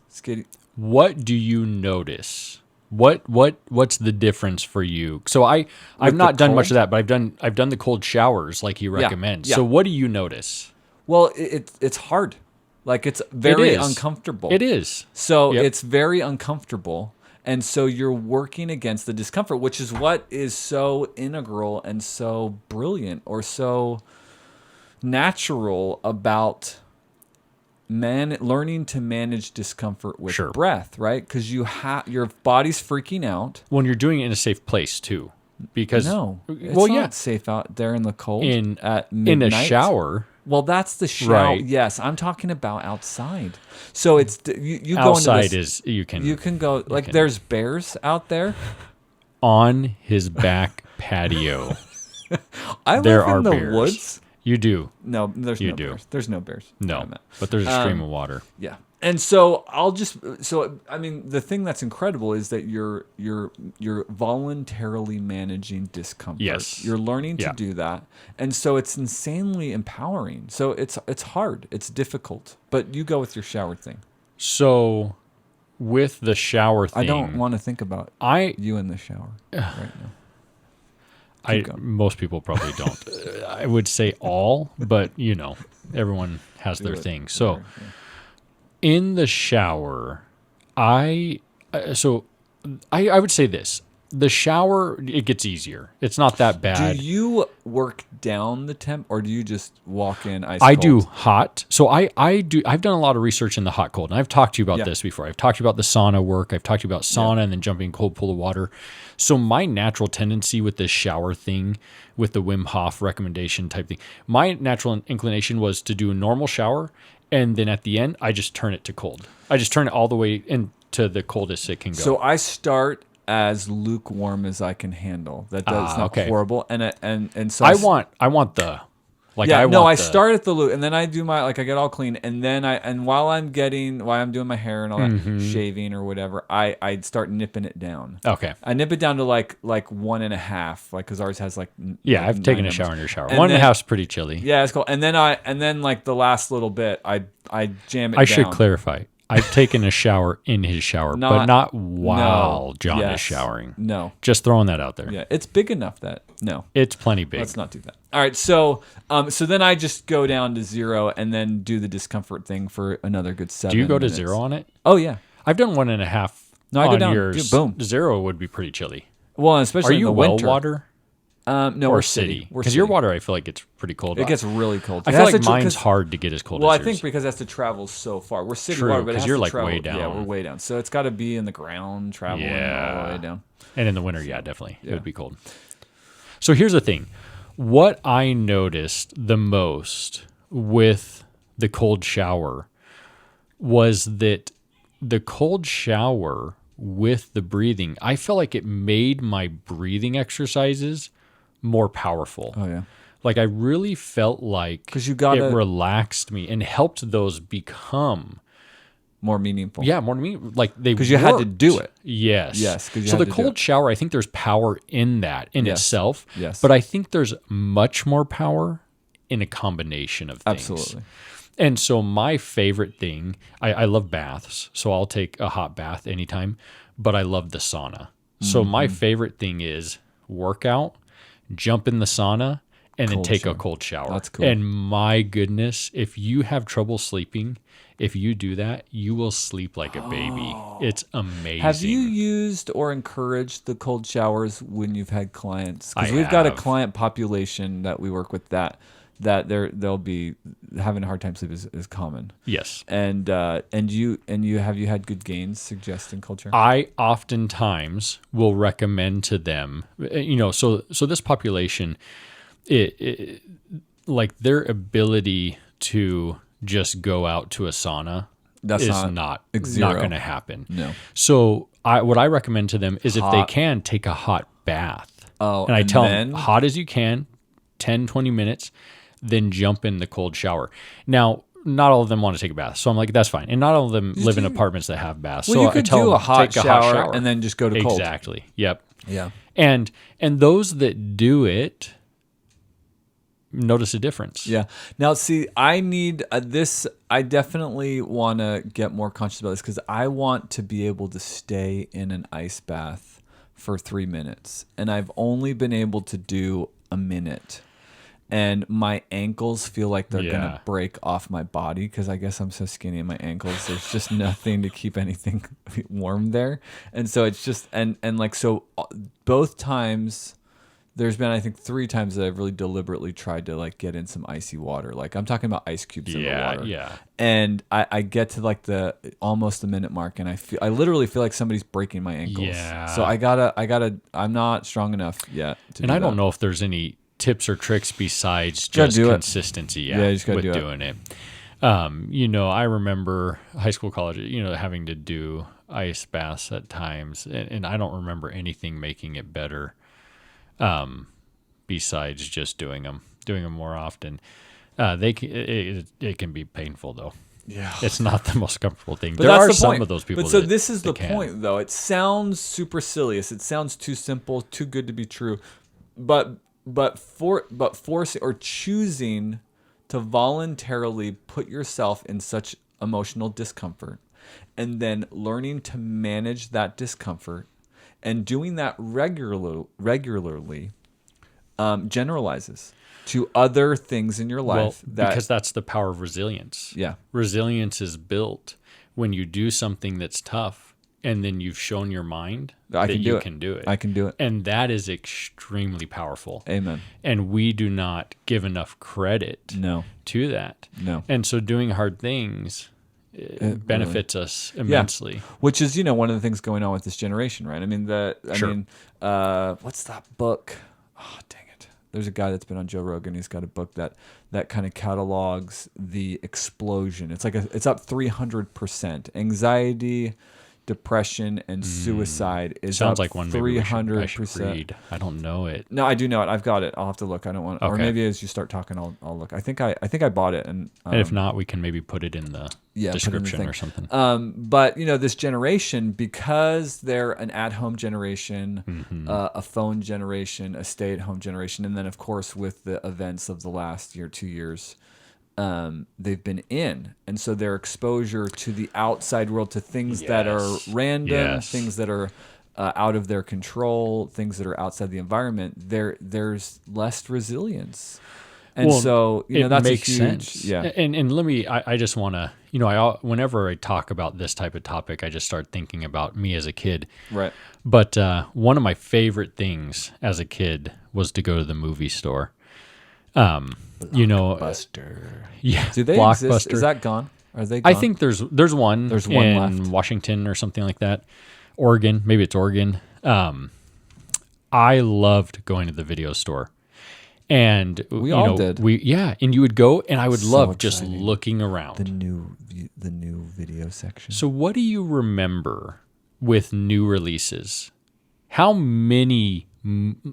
What do you notice? What's the difference for you? So I've not done much of that, but I've done the cold showers like you recommend. Yeah. So what do you notice? Well, it's hard. Like it's very uncomfortable. It is. So it's very uncomfortable. And so you're working against the discomfort, which is what is so integral and so brilliant or so natural about learning to manage discomfort with breath, right? Because your body's freaking out. When you're doing it in a safe place too, because it's not safe out there in the cold at midnight. In a shower. Well, that's the shower. Right. Yes, I'm talking about outside. So it's you go outside into this, you can go there's bears out there on his back patio. I there live are in the bears. woods. You do. No, there's no bears. There's no bears. No, but there's a stream of water. Yeah. And so I mean, the thing that's incredible is that you're voluntarily managing discomfort. Yes. You're learning to do that. And so it's insanely empowering. So it's hard. It's difficult. But you go with your shower thing. So with the shower thing, I don't want to think about you in the shower right now. Most people probably don't. I would say all, but everyone has their thing. So in the shower, I would say this. The shower, it gets easier. It's not that bad. Do you work down the temp or do you just walk in ice I cold? do hot. So I've done a lot of research in the hot cold, and I've talked to you about this before. I've talked to you about the sauna work. I've talked to you about sauna and then jumping cold pool of water. So my natural tendency with this shower thing, with the Wim Hof recommendation type thing, my natural inclination was to do a normal shower, and then at the end, I just turn it to cold. I just turn it all the way into the coldest it can go. So I start as lukewarm as I can handle. That's not horrible. And so I want the I start at the loop, and then I do I get all clean, and then while I'm doing my hair and all that shaving or whatever, I start nipping it down. Okay. I nip it down to like 1.5, because ours has I've taken a shower in your shower. 1.5 is pretty chilly. Yeah, it's cool. And then the last little bit, I jam it down. I should clarify. I've taken a shower in his shower, but not while John is showering. No. Just throwing that out there. Yeah, it's big enough that, no. It's plenty big. Let's not do that. All right, so then I just go down to 0 and then do the discomfort thing for another good 7 Do you go minutes. to 0 on it? Oh, yeah. I've done 1.5 No, I go down, yours. boom. 0 would be pretty chilly. Well, especially Are you in the well winter. water? No, or we're city? We're Because your water, I feel like it's pretty cold. It gets really cold. I feel like mine's hard to get as cold as yours. I think because it has to travel so far. We're city True, water, but it 'cause has you're to like travel, way down. Yeah, we're way down. So it's got to be in the ground, traveling all the way down. And in the winter, definitely. It would be cold. So here's the thing. What I noticed the most with the cold shower was that the cold shower with the breathing, I felt like it made my breathing exercises more powerful. Oh, yeah. Like I really felt like it relaxed me and helped those become more meaningful. Yeah, more meaningful. Like because you had to do it. Yes. Yes. So the cold shower, I think there's power in that in itself. Yes. But I think there's much more power in a combination of things. Absolutely. And so my favorite thing, I love baths, so I'll take a hot bath anytime, but I love the sauna. So my favorite thing is workout, jump in the sauna, and then take a cold shower. That's cool. And my goodness, if you have trouble sleeping, if you do that, you will sleep like a baby. It's amazing. Have you used or encouraged the cold showers when you've had clients? Because we've have. got a client population that we work with that they'll be having a hard time sleep is common. Yes. And you have you had good gains suggesting cold shower? I oftentimes will recommend to them, so this population, it like their ability to just go out to a sauna That's is not not zero. going to happen. No. So what I recommend to them is if they Hot. can, take a hot bath. Oh, And I tell then, them hot as you can, 10, 20 minutes, then jump in the cold shower. Now, not all of them want to take a bath. So I'm like, that's fine. And not all of them live in apartments that have baths. well, so you could I tell do them, a hot take shower and then just go to cold. Exactly. Yep. Yeah. And those that do it notice a difference. Yeah. Now, see, I need this. I definitely want to get more conscious about this because I want to be able to stay in an ice bath for 3 minutes. And I've only been able to do a minute. And my ankles feel like they're going to break off my body because I guess I'm so skinny in my ankles. There's just nothing to keep anything warm there. And so it's just, and like, so both times, there's been, I think, 3 times that I've really deliberately tried to like get in some icy water. Like I'm talking about ice cubes in the water. Yeah. And I get to like the almost the minute mark and I literally feel like somebody's breaking my ankles. Yeah. So I'm not strong enough yet to And do I don't that. know if there's any tips or tricks besides Gotta just do it. consistency. Yeah, you just gotta with do it. doing it. I remember high school, college, having to do ice baths at times, and I don't remember anything making it better. Besides just doing them more often. It can be painful though. Yeah. It's not the most comfortable thing. But There that's are the some point. of those people. But so that- this is that the can. point, though. It sounds supercilious. It sounds too simple, too good to be true. But forcing or choosing to voluntarily put yourself in such emotional discomfort, and then learning to manage that discomfort, and doing that regularly, generalizes to other things in your life. Because that's the power of resilience. Yeah. Resilience is built when you do something that's tough and then you've shown your mind that you can do it. I can do it. And that is extremely powerful. Amen. And we do not give enough credit No. to that. No. And so doing hard things benefits us immensely. Which is, one of the things going on with this generation, right? I mean, what's that book? Oh, dang it. There's a guy that's been on Joe Rogan. He's got a book that kind of catalogs the explosion. It's up 300%. Anxiety, depression, and suicide is Sounds up like one maybe I should 300%. read. I don't know it. No, I do know it. I've got it. I'll have to look. I don't want, or Okay. maybe as you start talking, I'll look. I think I bought it, and And if not, we can maybe put it in the put it in the description thing. or something. But this generation, because they're an at-home generation, a phone generation, a stay-at-home generation, and then of course with the events of the last 2 years, they've been in, and so their exposure to the outside world, to things that are random, things that are out of their control, things that are outside the environment, there's less resilience. And so, it that's makes a huge, sense. yeah. And let me, I just want to, whenever I talk about this type of topic, I just start thinking about me as a kid. Right. But one of my favorite things as a kid was to go to the movie store. Blockbuster. Yeah. Do they Blockbuster. exist? Is that gone? Are they gone? I think there's one. There's one in left. Washington or something like that. Oregon, maybe it's Oregon. I loved going to the video store. And We all did. And you would go, and I would So love just exciting. looking around. the new video section. So what do you remember with new releases? How many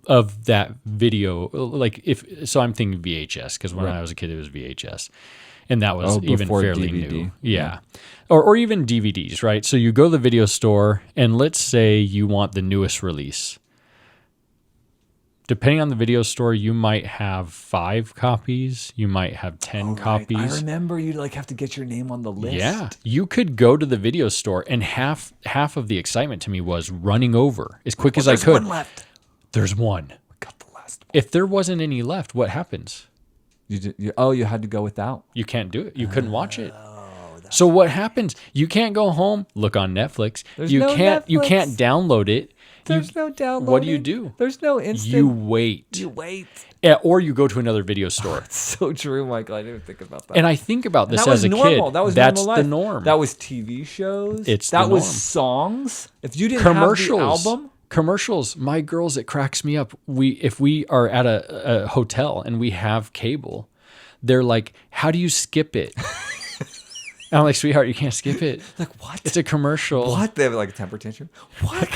of that video, I'm thinking VHS, because when I was a kid, it was VHS. And that was even before fairly DVD. new. Yeah. Or even DVDs, right? So you go to the video store, and let's say you want the newest release. Depending on the video store, you might have 5 copies. You might have 10 copies. I remember you'd have to get your name on the list. Yeah, you could go to the video store, and half of the excitement to me was running over as quick as I could. There's one left. There's one. Got the last one. If there wasn't any left, what happens? You had to go without. You can't do it. You couldn't watch it. So what happens? You can't go home, look on Netflix. You no can't Netflix. download it. There's no downloading. What do you do? There's no instant. You wait. You wait. Or you go to another video store. It's so true, Michael. I didn't even think about that. And I think about this that was as a normal. kid. That was That's normal the life. norm. That was TV shows. It's that the was norm. songs. If you didn't Commercials. have the album, Commercials. My girls, it cracks me up. If we are at a hotel and we have cable, they're like, "How do you skip it?" And I'm like, sweetheart, you can't skip it. Like, what? It's a commercial. What? They have like a temper tantrum? What?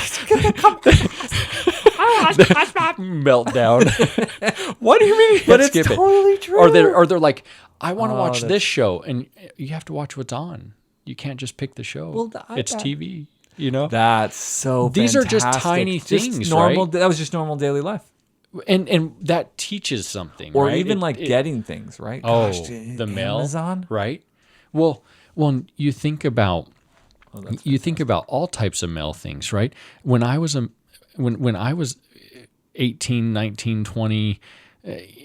Meltdown. What do you mean? But it's totally true. Or they're like, I want to watch that's- this show, and you have to watch what's on. You can't just pick the show. Well, it's TV. You know, That's so These are just fantastic. tiny Just things, normal, right? That was just normal daily life. and that teaches something, Or right? even getting things, right? Oh, Gosh, the mail, Amazon? right? Well, you think about all types of mail things, right? When I was when I was 18, 19, 20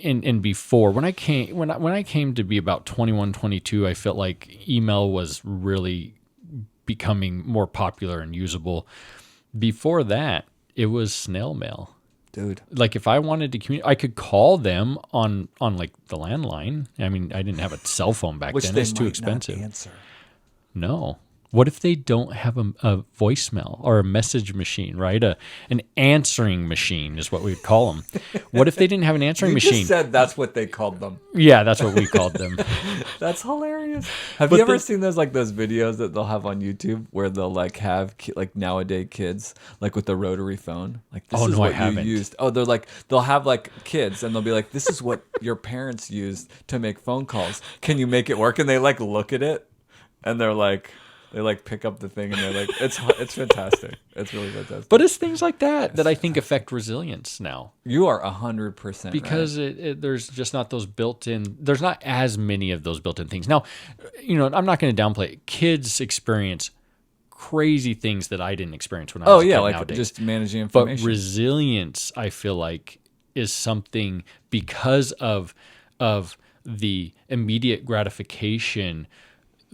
and before, when I came to be about 21, 22, I felt like email was really becoming more popular and usable. Before that, it was snail mail. Dude. Like if I wanted to communicate, I could call them on like the landline. I mean, I didn't have a cell phone back Which then. they It's too might expensive. not answer. No. What if they don't have a voicemail or a message machine, right? An answering machine is what we would call them. What if they didn't have an answering You machine? just said that's what they called them. Yeah, that's what we called them. That's hilarious. Have But you ever the- seen those those videos that they'll have on YouTube where they'll have nowadays kids with the rotary phone? Like this Oh, is no, I what you haven't. used. Oh, they'll have kids and they'll be like, this is what your parents used to make phone calls. Can you make it work? And they look at it and they're like. They pick up the thing and they're like, it's fantastic. It's really fantastic. But it's things like that I think affect resilience now. You are 100% Because there's just not those built-in. There's not as many of those built-in things. Now, I'm not going to downplay it. Kids experience crazy things that I didn't experience when I was a kid nowadays. Just managing But information. resilience, I feel like, is something because of the immediate gratification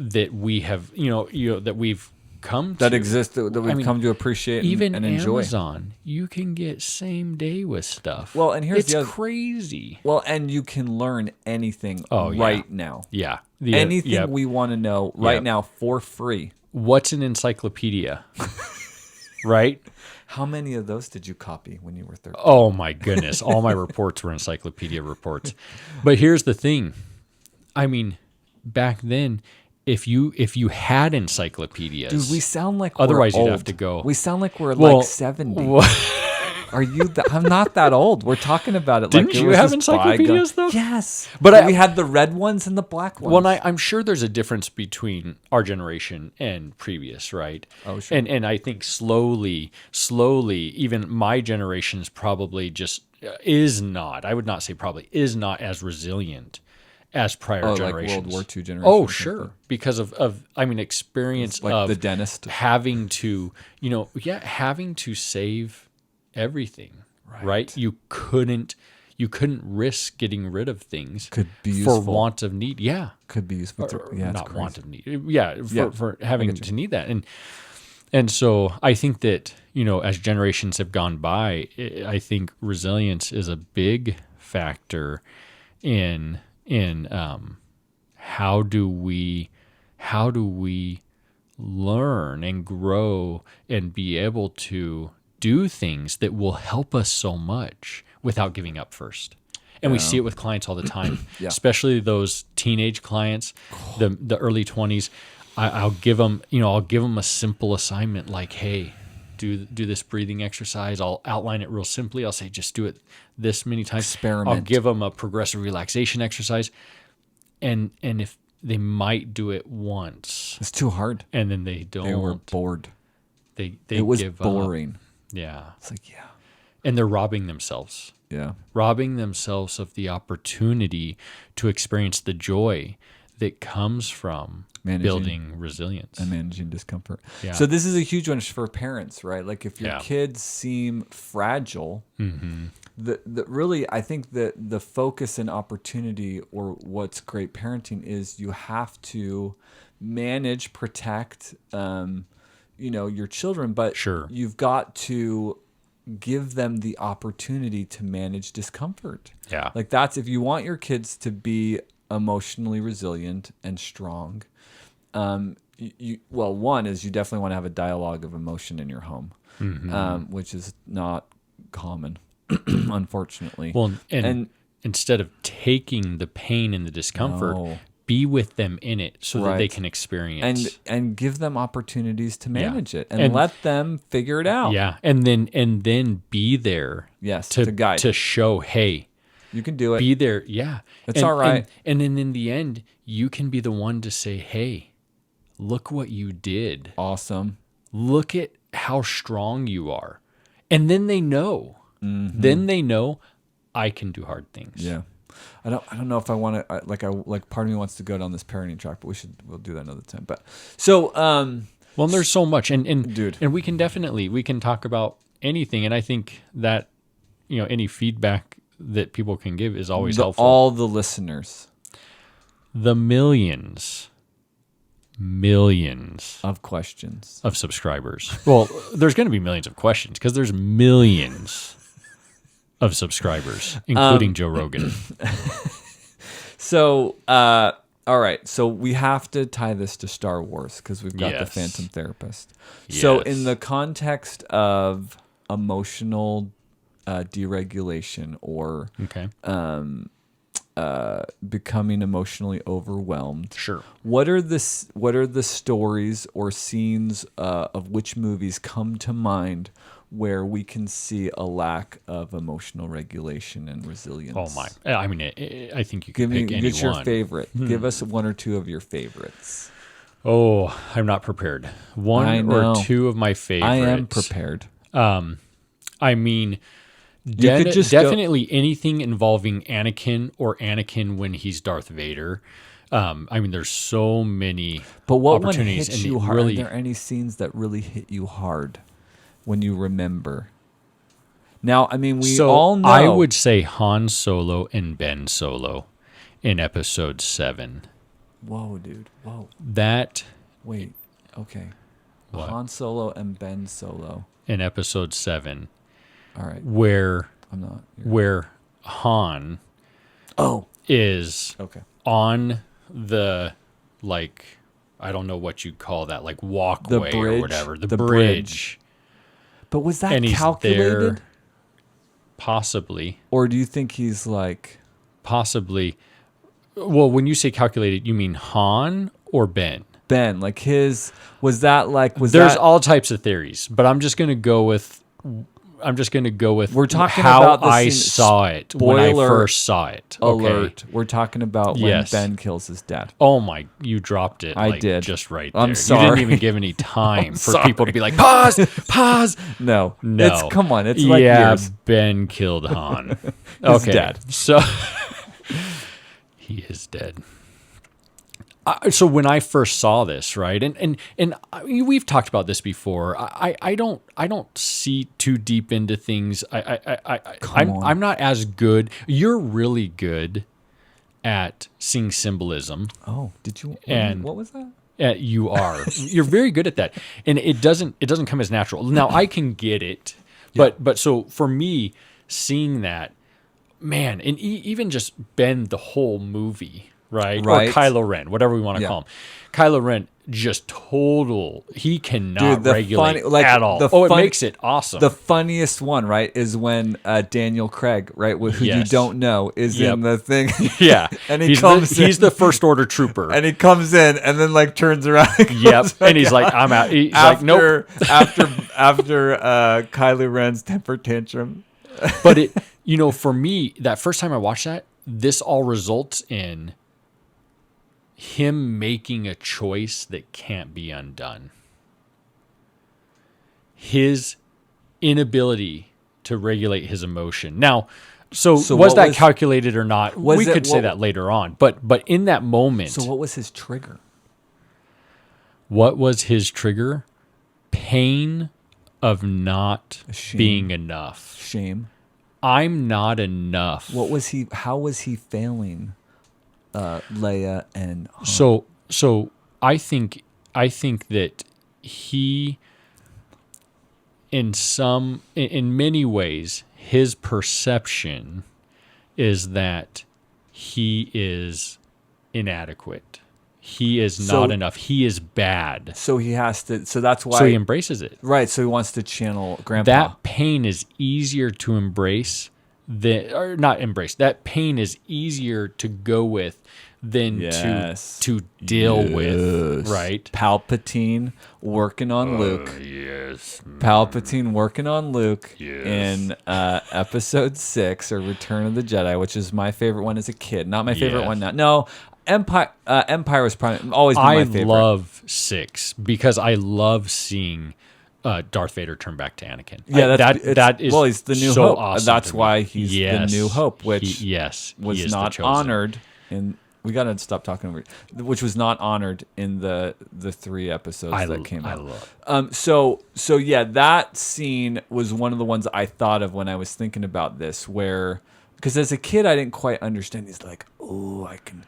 that we have, that we've come to. that exists that we've come to appreciate Even and enjoy. Amazon, you can get same day with stuff. Well, and here's it's the other crazy. Well, and you can learn anything yeah. right now. Yeah, Anything we want to know right now for free. What's an encyclopedia? Right? How many of those did you copy when you were 13? Oh my goodness. All my reports were encyclopedia reports. But here's the thing. I mean, back then, if you had encyclopedias. Dude, we sound like Otherwise we're you'd old. have to go. We sound like we're Well, 70. Are you? I'm not that old. We're talking about it. Didn't like it you was have this encyclopedias, though? Yes, But we had the red ones and the black ones. Well, I'm sure there's a difference between our generation and previous, right? Oh, sure. And I think slowly, even my generation's probably just is not. I would not say probably is not as resilient as prior generations. World War II generation. Oh, sure, because of experience like of the dentist having to having to save everything. Right? You couldn't risk getting rid of things Could be for useful. want of need. Yeah. could be useful. It's Not crazy. want of need. Yeah, for having get you. to need that. And so I think that, as generations have gone by, I think resilience is a big factor in how do we learn and grow and be able to do things that will help us so much without giving up first. And we see it with clients all the time, especially those teenage clients, the early 20s. I'll give them, a simple assignment like, hey, do this breathing exercise. I'll outline it real simply. I'll say, just do it this many times. Experiment. I'll give them a progressive relaxation exercise. And if they might do it once, It's too hard. and then they don't. They were bored. They It was give boring. up. Yeah. It's like, yeah. And they're robbing themselves. Yeah. Robbing themselves of the opportunity to experience the joy that comes from building resilience. And managing discomfort. Yeah. So this is a huge one for parents, right? Like if your Yeah. kids seem fragile, the really, I think that the focus and opportunity, or what's great parenting, is you have to manage, protect, your children, but Sure. you've got to give them the opportunity to manage discomfort. Yeah. Like that's, if you want your kids to be emotionally resilient and strong, one is you definitely want to have a dialogue of emotion in your home, which is not common, unfortunately. Well, and instead of taking the pain and the discomfort, No. be with them in it so that they Right. can experience. And give them opportunities to manage it and, And- let them figure it out. Yeah, and then be there. Yes, to to guide. to show, hey, You can do it. be there. Yeah, It's all right. And then in the end, you can be the one to say, hey, look what you did. Awesome. Look at how strong you are, and then they know. Then they know I can do hard things. Yeah. I don't know if I want to like part of me wants to go down this parenting track, but we'll do that another time. But so Well, there's so much, and Dude. and we can talk about anything, and I think that any feedback that people can give is always helpful. all the listeners The millions of questions. of subscribers. Well, there's going to be millions of questions because there's millions of subscribers, including Joe Rogan. So all right, so we have to tie this to Star Wars because we've got the Yes. Phantom Therapist. So Yes. in the context of emotional deregulation or Okay. becoming emotionally overwhelmed. Sure. What are the stories or scenes of which movies come to mind where we can see a lack of emotional regulation and resilience? Oh my! I mean, I think you can pick Get your anyone. favorite. Give us one or two of your favorites. Oh, I'm not prepared. I One know. or two of my favorites. I am prepared. I mean, could just go- definitely anything involving Anakin or Anakin when he's Darth Vader. I mean, there's so many But what one opportunities, hits and you it hard? really, Are there any scenes that really hit you hard when you remember? Now, I mean, we all know. I would say Han Solo and Ben Solo in Episode 7. Whoa, dude. Whoa. That Wait. Okay. What? Han Solo and Ben Solo. in Episode 7, All right. where I'm not. where Han Oh. is Okay. on the, like, I don't know what you'd call that, like walkway or bridge? whatever, the The bridge. But was that And he's calculated? there, possibly. Or do you think he's like? Well, when you say calculated, you mean Han or Ben? Ben, like his was that like was There's that all types of theories, but I'm just gonna go with We're talking how about the I scene- saw it when I spoiler first saw it. Okay. alert. We're talking about when Yes. Ben kills his dad. Oh my! You dropped it. I like, did. just right I'm there. You sorry. didn't even give any time for sorry. people to be like, pause, pause. No. No, It's come on, it's like yeah, years. Ben killed Han. He's Okay, dead. so he is dead. So when I first saw this, right, and I mean, we've talked about this before. I don't see too deep into things. on. I'm not as good. You're really good at seeing symbolism. Oh, did you And- what was that? You are. You're very good at that, and it doesn't come as natural. Now I can get it, but so for me, seeing that, man, and even just Ben the whole movie, right? Right. Or Kylo Ren, whatever we want to Yeah. call him. Kylo Ren, just total. He cannot Dude, the regulate funny- like, at all. the It fun- makes it awesome. The funniest one, right, is when Daniel Craig, right, who you Yes. don't know, is Yep. in the thing. yeah, and he he's comes in, he's the first order trooper. and he comes in and then like turns around. And Yep, goes and he's back like, out. I'm out. He's like, nope. after Kylo Ren's temper tantrum. But it, for me, that first time I watched that, this all results in him making a choice that can't be undone. His inability to regulate his emotion. Now, so was what that was- calculated or not? was We it- could say what- that later on. But in that moment, So what was his trigger? what was his trigger? Pain of not Shame. being enough. Shame. I'm not enough. What was he? How was he failing Leia and Han? So I think that he, in many ways, his perception is that he is inadequate. He is So- not enough. He is bad. So he has to. So that's why. So he embraces it. right. So he wants to channel Grandpa. That pain is easier to embrace or not embrace. That pain is easier to go with than to deal with, right? Palpatine working on Luke. Yes. Palpatine working on Luke Yes. in Episode 6 or Return of the Jedi, which is my favorite one as a kid. Not my favorite one now. No, Empire was probably always been my favorite. I love 6 because I love seeing Darth Vader turn back to Anakin. Yeah, that is he's the New so Hope. awesome. That's why he's the New Hope, which was not honored in. We gotta stop talking over. Which was not honored in the 3 episodes that came out. I love. So yeah, that scene was one of the ones I thought of when I was thinking about this. Where, because as a kid, I didn't quite understand. He's like, oh, I can.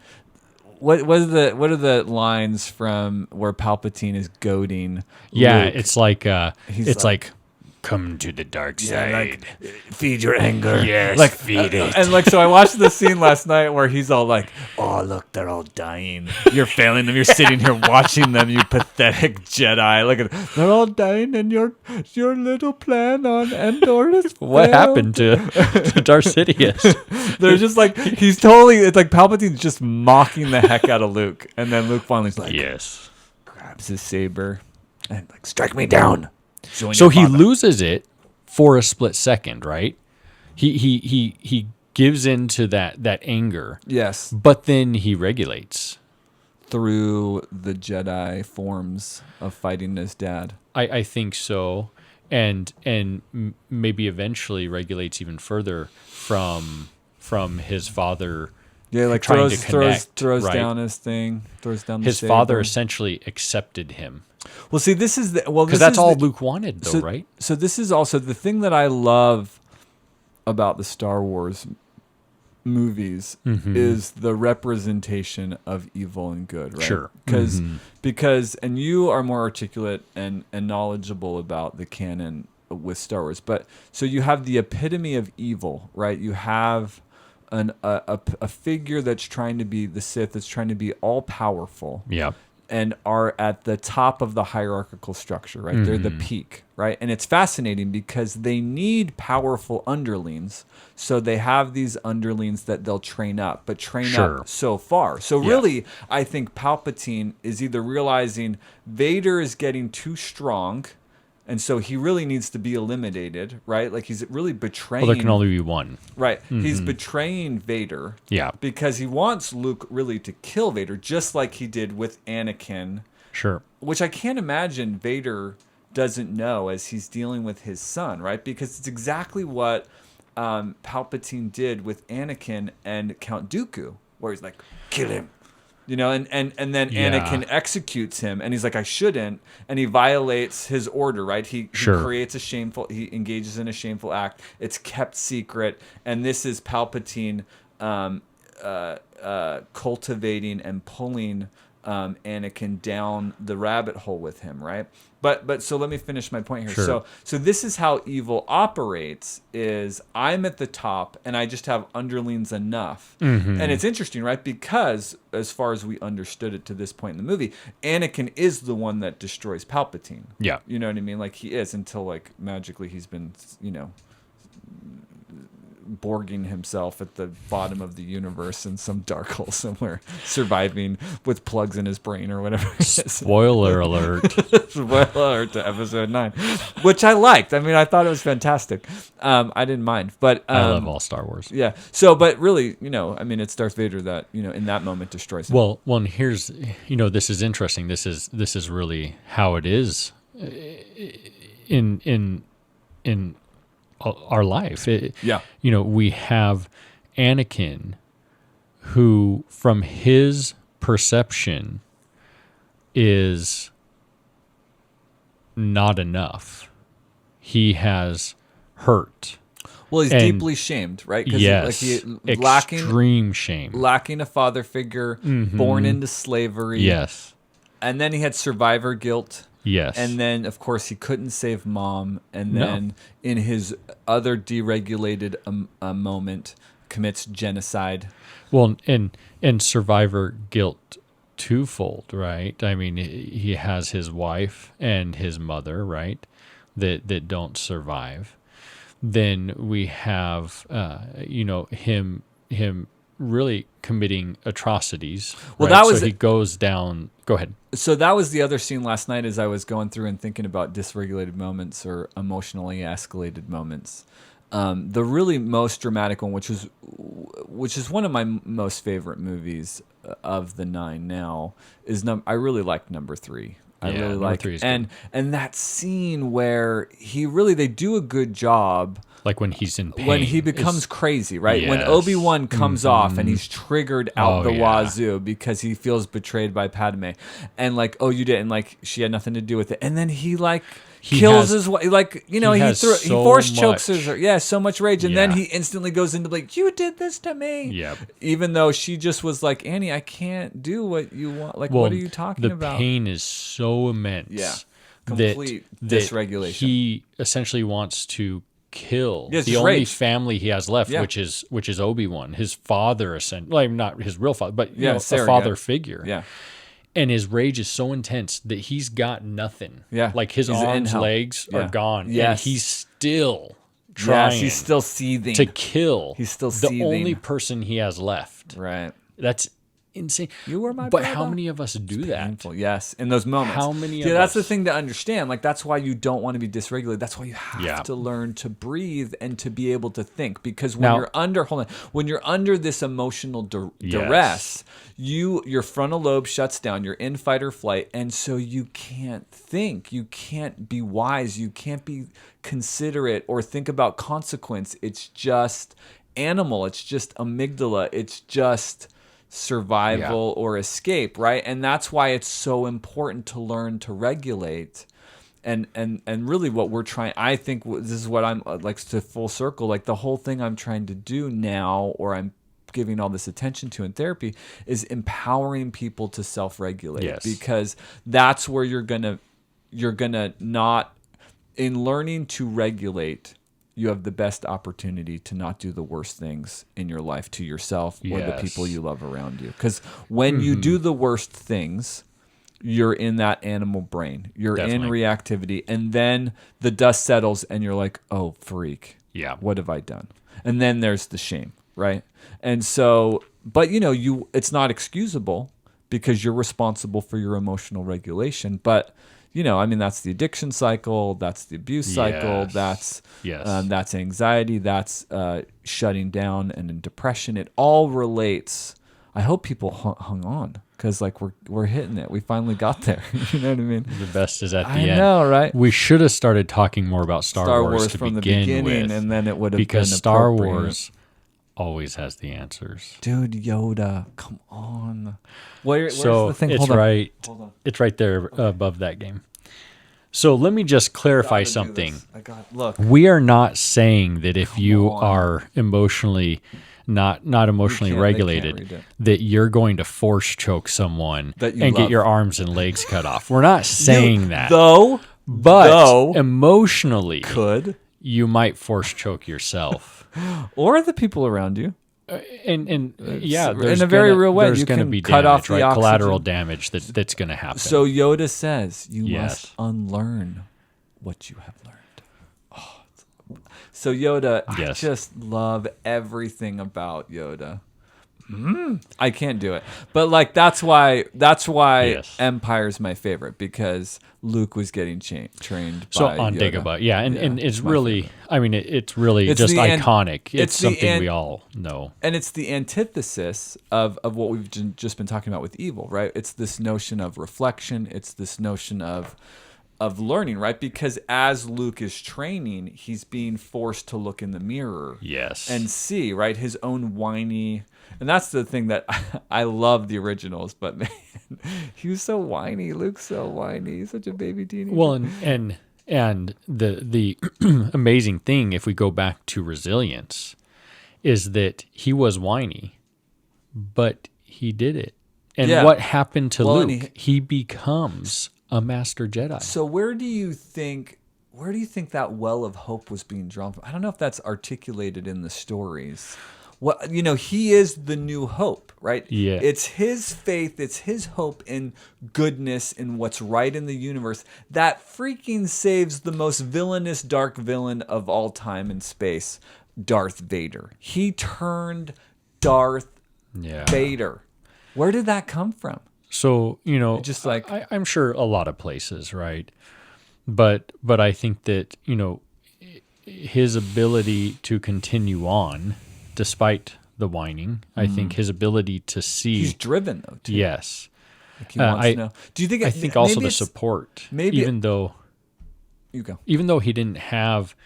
What are the lines from where Palpatine is goading? Yeah, Luke? it's like He's like come to the dark side. like, feed your anger. Yes, like feed it. And like, so I watched the scene last night where he's all like, "Oh, look, they're all dying. You're failing them. You're sitting here watching them. You pathetic Jedi. Look at they're all dying, and your little plan on Endor is What failed." happened to Darth Sidious? They're just like it's like Palpatine's just mocking the heck out of Luke, and then Luke finally's like, Yes. grabs his saber and like, strike me down. So he loses it for a split second, right? He gives into that anger. Yes. But then he regulates. Through the Jedi forms of fighting his dad. I think so. And maybe eventually regulates even further from his father. Yeah, like trying throws right? down his thing, throws down his the father saber. essentially accepted him. Well, see, this is because that's all Luke wanted, though, right? So this is also the thing that I love about the Star Wars movies is the representation of evil and good, right? Sure. Because and you are more articulate and knowledgeable about the canon with Star Wars, but so you have the epitome of evil, right? You have a figure that's trying to be the Sith, that's trying to be all powerful. Yeah. And are at the top of the hierarchical structure, right? They're the peak, right? And it's fascinating because they need powerful underlings. So they have these underlings that they'll train up, but train up so far. So really, I think Palpatine is either realizing Vader is getting too strong, and so he really needs to be eliminated, right? Like he's really betraying. Well, there can only be one. Right. He's betraying Vader. Yeah. Because he wants Luke really to kill Vader, just like he did with Anakin. Sure. Which I can't imagine Vader doesn't know as he's dealing with his son, right? Because it's exactly what Palpatine did with Anakin and Count Dooku, where he's like, kill him. You know, and then Anakin executes him, and he's like, I shouldn't, and he violates his order, right? He creates he engages in a shameful act. It's kept secret, and this is Palpatine cultivating and pulling Anakin down the rabbit hole with him, right? But so let me finish my point here. Sure. So this is how evil operates: is I'm at the top and I just have underlings enough. And it's interesting, right? Because as far as we understood it to this point in the movie, Anakin is the one that destroys Palpatine. Yeah. You know what I mean? Like he is, until like magically he's been, Borging himself at the bottom of the universe in some dark hole somewhere, surviving with plugs in his brain or whatever. Spoiler alert. Spoiler alert to episode 9, which I liked. I mean, I thought it was fantastic. I didn't mind, but I love all Star Wars. Yeah. So, but really, I mean, it's Darth Vader that in that moment destroys him. Well, and here's, this is interesting. This is really how it is in our life. We have Anakin, who from his perception is not enough. He has hurt. Well, he's deeply shamed, right? Yes, extreme shame. Lacking a father figure, born into slavery. Yes. And then he had survivor guilt. Yes. And then, of course, he couldn't save mom. And then in his other deregulated moment, commits genocide. Well, and survivor guilt twofold, right? I mean, he has his wife and his mother, right, that don't survive. then we have him really committing atrocities. Well, right? that was so he goes down. Go ahead. So that was the other scene last night as I was going through and thinking about dysregulated moments or emotionally escalated moments. The really most dramatic one, which is one of my most favorite movies of the 9 now, is I really like number 3. I really like, and that scene where they do a good job. Like when he's in pain. When he becomes crazy, right? Yes. When Obi-Wan comes off and he's triggered out the yeah. wazoo because he feels betrayed by Padme. And like, oh, you didn't, like, she had nothing to do with it. And then he kills his wife. Like, he force chokes her. Yeah, so much rage. And then he instantly goes into like, you did this to me. Yep. Even though she just was like, Annie, I can't do what you want. Like, what are you talking about? The pain is so immense. Yeah. Complete dysregulation. He essentially wants to kill the only only family he has left, which is Obi-Wan, his father, not his real father, but a father figure. Yeah. And his rage is so intense that he's got nothing. Yeah. Like his arms, legs are gone. Yes. And he's still trying. He's still seething. To kill. He's still seething. The only person he has left. Right. That's insane. You were my But brother. how many of us do that? Painful. Yes, in those moments. How many of that's us? the thing to understand. Like, that's why you don't want to be dysregulated. That's why you have to learn to breathe and to be able to think. Because when you're under this emotional duress, your frontal lobe shuts down. You're in fight or flight, and so you can't think. You can't be wise. You can't be considerate or think about consequence. It's just animal. It's just amygdala. It's just survival or escape, right? And that's why it's so important to learn to regulate. And really what we're trying, I think this is what I'm like, to full circle, like the whole thing I'm trying to do now, or I'm giving all this attention to in therapy, is empowering people to self-regulate. Yes. Because that's where you're gonna not, in learning to regulate, you have the best opportunity to not do the worst things in your life to yourself or the people you love around you. Because when you do the worst things, you're in that animal brain. You're in reactivity. And then the dust settles and you're like, oh, freak. Yeah. What have I done? And then there's the shame, right? And so, but it's not excusable because you're responsible for your emotional regulation. But that's the addiction cycle, that's the abuse cycle, that's anxiety, that's shutting down, and in depression. It all relates. I hope people hung on, because like we're hitting it. We finally got there. You know what I mean? The best is at the end. I know, right? We should have started talking more about Star Wars to from begin the beginning, with, and then it would have because been Star appropriate. Wars always has the answers. Dude, Yoda, come on. Where's so the thing? It's Hold on. right. Hold on. It's right there above that game. So let me just clarify something. Look. We are not saying that if you are emotionally not emotionally regulated, that you're going to force choke someone and get your arms and legs cut off. We're not saying that. But emotionally, you might force choke yourself. Or the people around you. And in a very real way, there's going to be cut damage, off the right? oxygen. Collateral damage that's going to happen. So Yoda says you must unlearn what you have learned. So Yoda, I just love everything about Yoda. I can't do it, but like that's why Empire's my favorite, because Luke was getting trained by on Yoda. Dagobah, and it's really, it's really just iconic. It's something we all know, and it's the antithesis of what we've just been talking about with evil, right? It's this notion of reflection. It's this notion of learning, right? Because as Luke is training, he's being forced to look in the mirror, and see, right, his own whiny. And that's the thing that I love the originals, but man, he was so whiny. Luke's so whiny. He's such a baby teenager. Well, and the amazing thing, if we go back to resilience, is that he was whiny, but he did it. And what happened to Luke? He becomes a master Jedi. So where do you think that well of hope was being drawn from? I don't know if that's articulated in the stories. what he is the new hope, right? Yeah. It's his faith, it's his hope in goodness, in what's right in the universe that freaking saves the most villainous dark villain of all time in space, Darth Vader. He turned Darth Vader. Where did that come from? So, Just like I'm sure a lot of places, right? But I think that, his ability to continue on despite the whining, I think his ability to see. he's driven though too. Yes. Like he wants to know. Do you think? I think also maybe the it's- support, maybe even though You go. even though he didn't have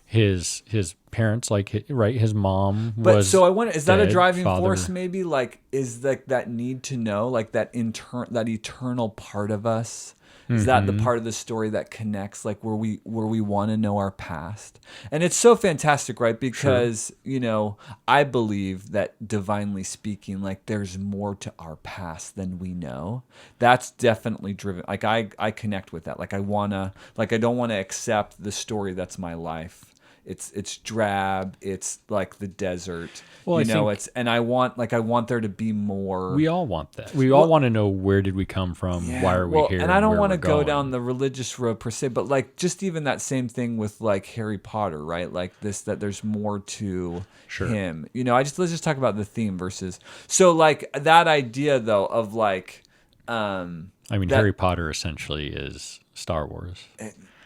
his parents, like right, his mom But was. so I wonder, is that a dead, driving father. force? Maybe like is like that need to know, like that that eternal part of us. Is that the part of the story that connects, like where we want to know our past? And it's so fantastic, right? Because I believe that divinely speaking, like there's more to our past than we know. That's definitely driven. Like I connect with that. Like I don't want to accept the story that's my life. It's drab. It's like the desert. Well, I want there to be more. We all want that. We all want to know, where did we come from? Yeah, Why are we here? And I don't want to to go down the religious road per se, but like just even that same thing with like Harry Potter, right? Like that there's more to him. Let's just talk about the theme versus. So like that idea though of like, Harry Potter essentially is Star Wars.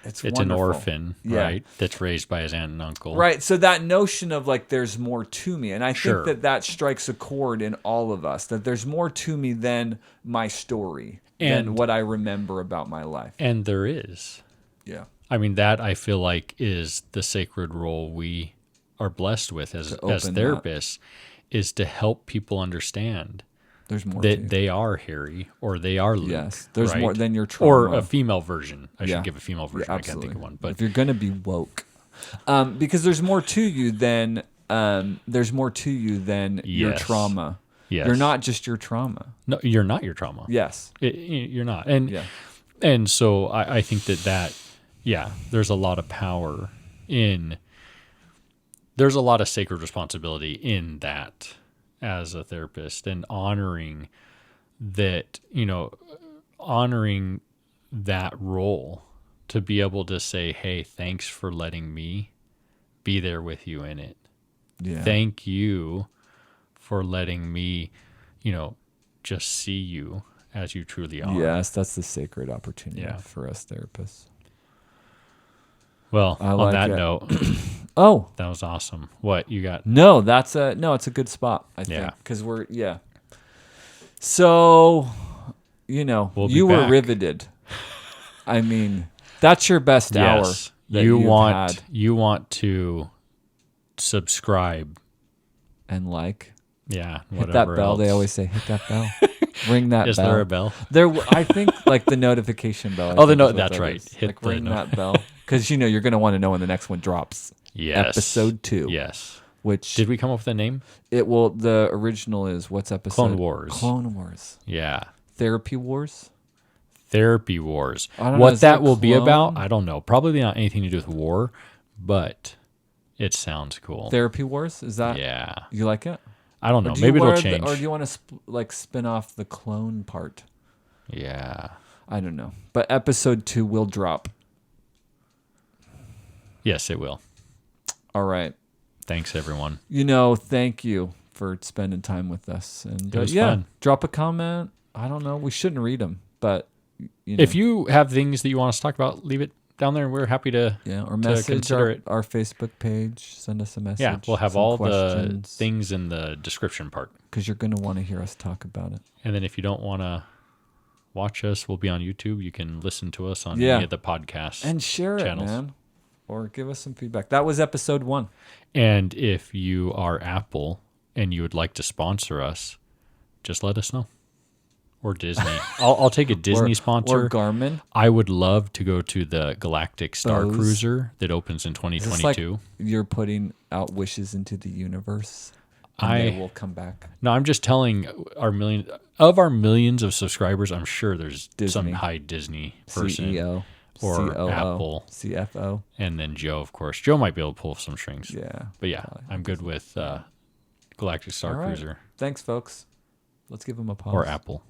It's an wonderful. orphan, right? That's raised by his aunt and uncle. Right. So that notion of like there's more to me. And I think that strikes a chord in all of us, that there's more to me than my story, than what I remember about my life. And there is. Yeah. That I feel like is the sacred role we are blessed with as therapists, is to help people understand there's more that they are Harry or they are Luke. Yes, there's right? more than your trauma. Or a female version. I should give a female version. Yeah, I can't think of one. But if you're going to be woke, because there's more to you than your trauma. Yes. You're not just your trauma. No, you're not your trauma. Yes. You're not. And so I think that there's a lot of power there's a lot of sacred responsibility in that as a therapist, and honoring that role, to be able to say, hey, thanks for letting me be there with you in it. Yeah. Thank you for letting me, just see you as you truly are. Yes, that's the sacred opportunity for us therapists. Well, on that note, that was awesome. What you got? No, it's a good spot, I think, because So, you were riveted. That's your best hour. That you had. want to subscribe and like. Yeah, hit that bell. Else. They always say, hit that bell. Ring that bell. Is there a bell? I think like the notification bell. That's right. Ring that bell, because you're going to want to know when the next one drops. Yes. Episode 2. Yes. Which did we come up with a name? The original is what's episode? Clone Wars. Clone Wars. Yeah. Therapy Wars. Therapy Wars. What that will be about, I don't know. Probably not anything to do with war, but it sounds cool. Therapy Wars, is that? Yeah. You like it? I don't know. Maybe it'll change. Or do you want to spin off the clone part? Yeah. I don't know. But episode 2 will drop. Yes, it will. All right. Thanks, everyone. Thank you for spending time with us. And it was fun. Drop a comment. I don't know. We shouldn't read them, but if you have things that you want us to talk about, leave it down there. We're happy to or message our Facebook page. Send us a message. Yeah, we'll have all the things in the description part, because you're going to want to hear us talk about it. And then if you don't want to watch us, we'll be on YouTube. You can listen to us on any of the podcast and share channels. It, man. Or give us some feedback. That was episode 1. And if you are Apple and you would like to sponsor us, just let us know. Or Disney. I'll take a Disney sponsor. Or Garmin. I would love to go to the Galactic Star Cruiser that opens in 2022. Like you're putting out wishes into the universe, and they will come back. No, I'm just telling our millions of subscribers, I'm sure there's some high Disney person. CEO. Or COO, Apple. CFO. And then Joe, of course. Joe might be able to pull some strings. Yeah. But yeah, I'm good with Galactic Star All right. Cruiser Thanks, folks. Let's give him a pause. or Apple.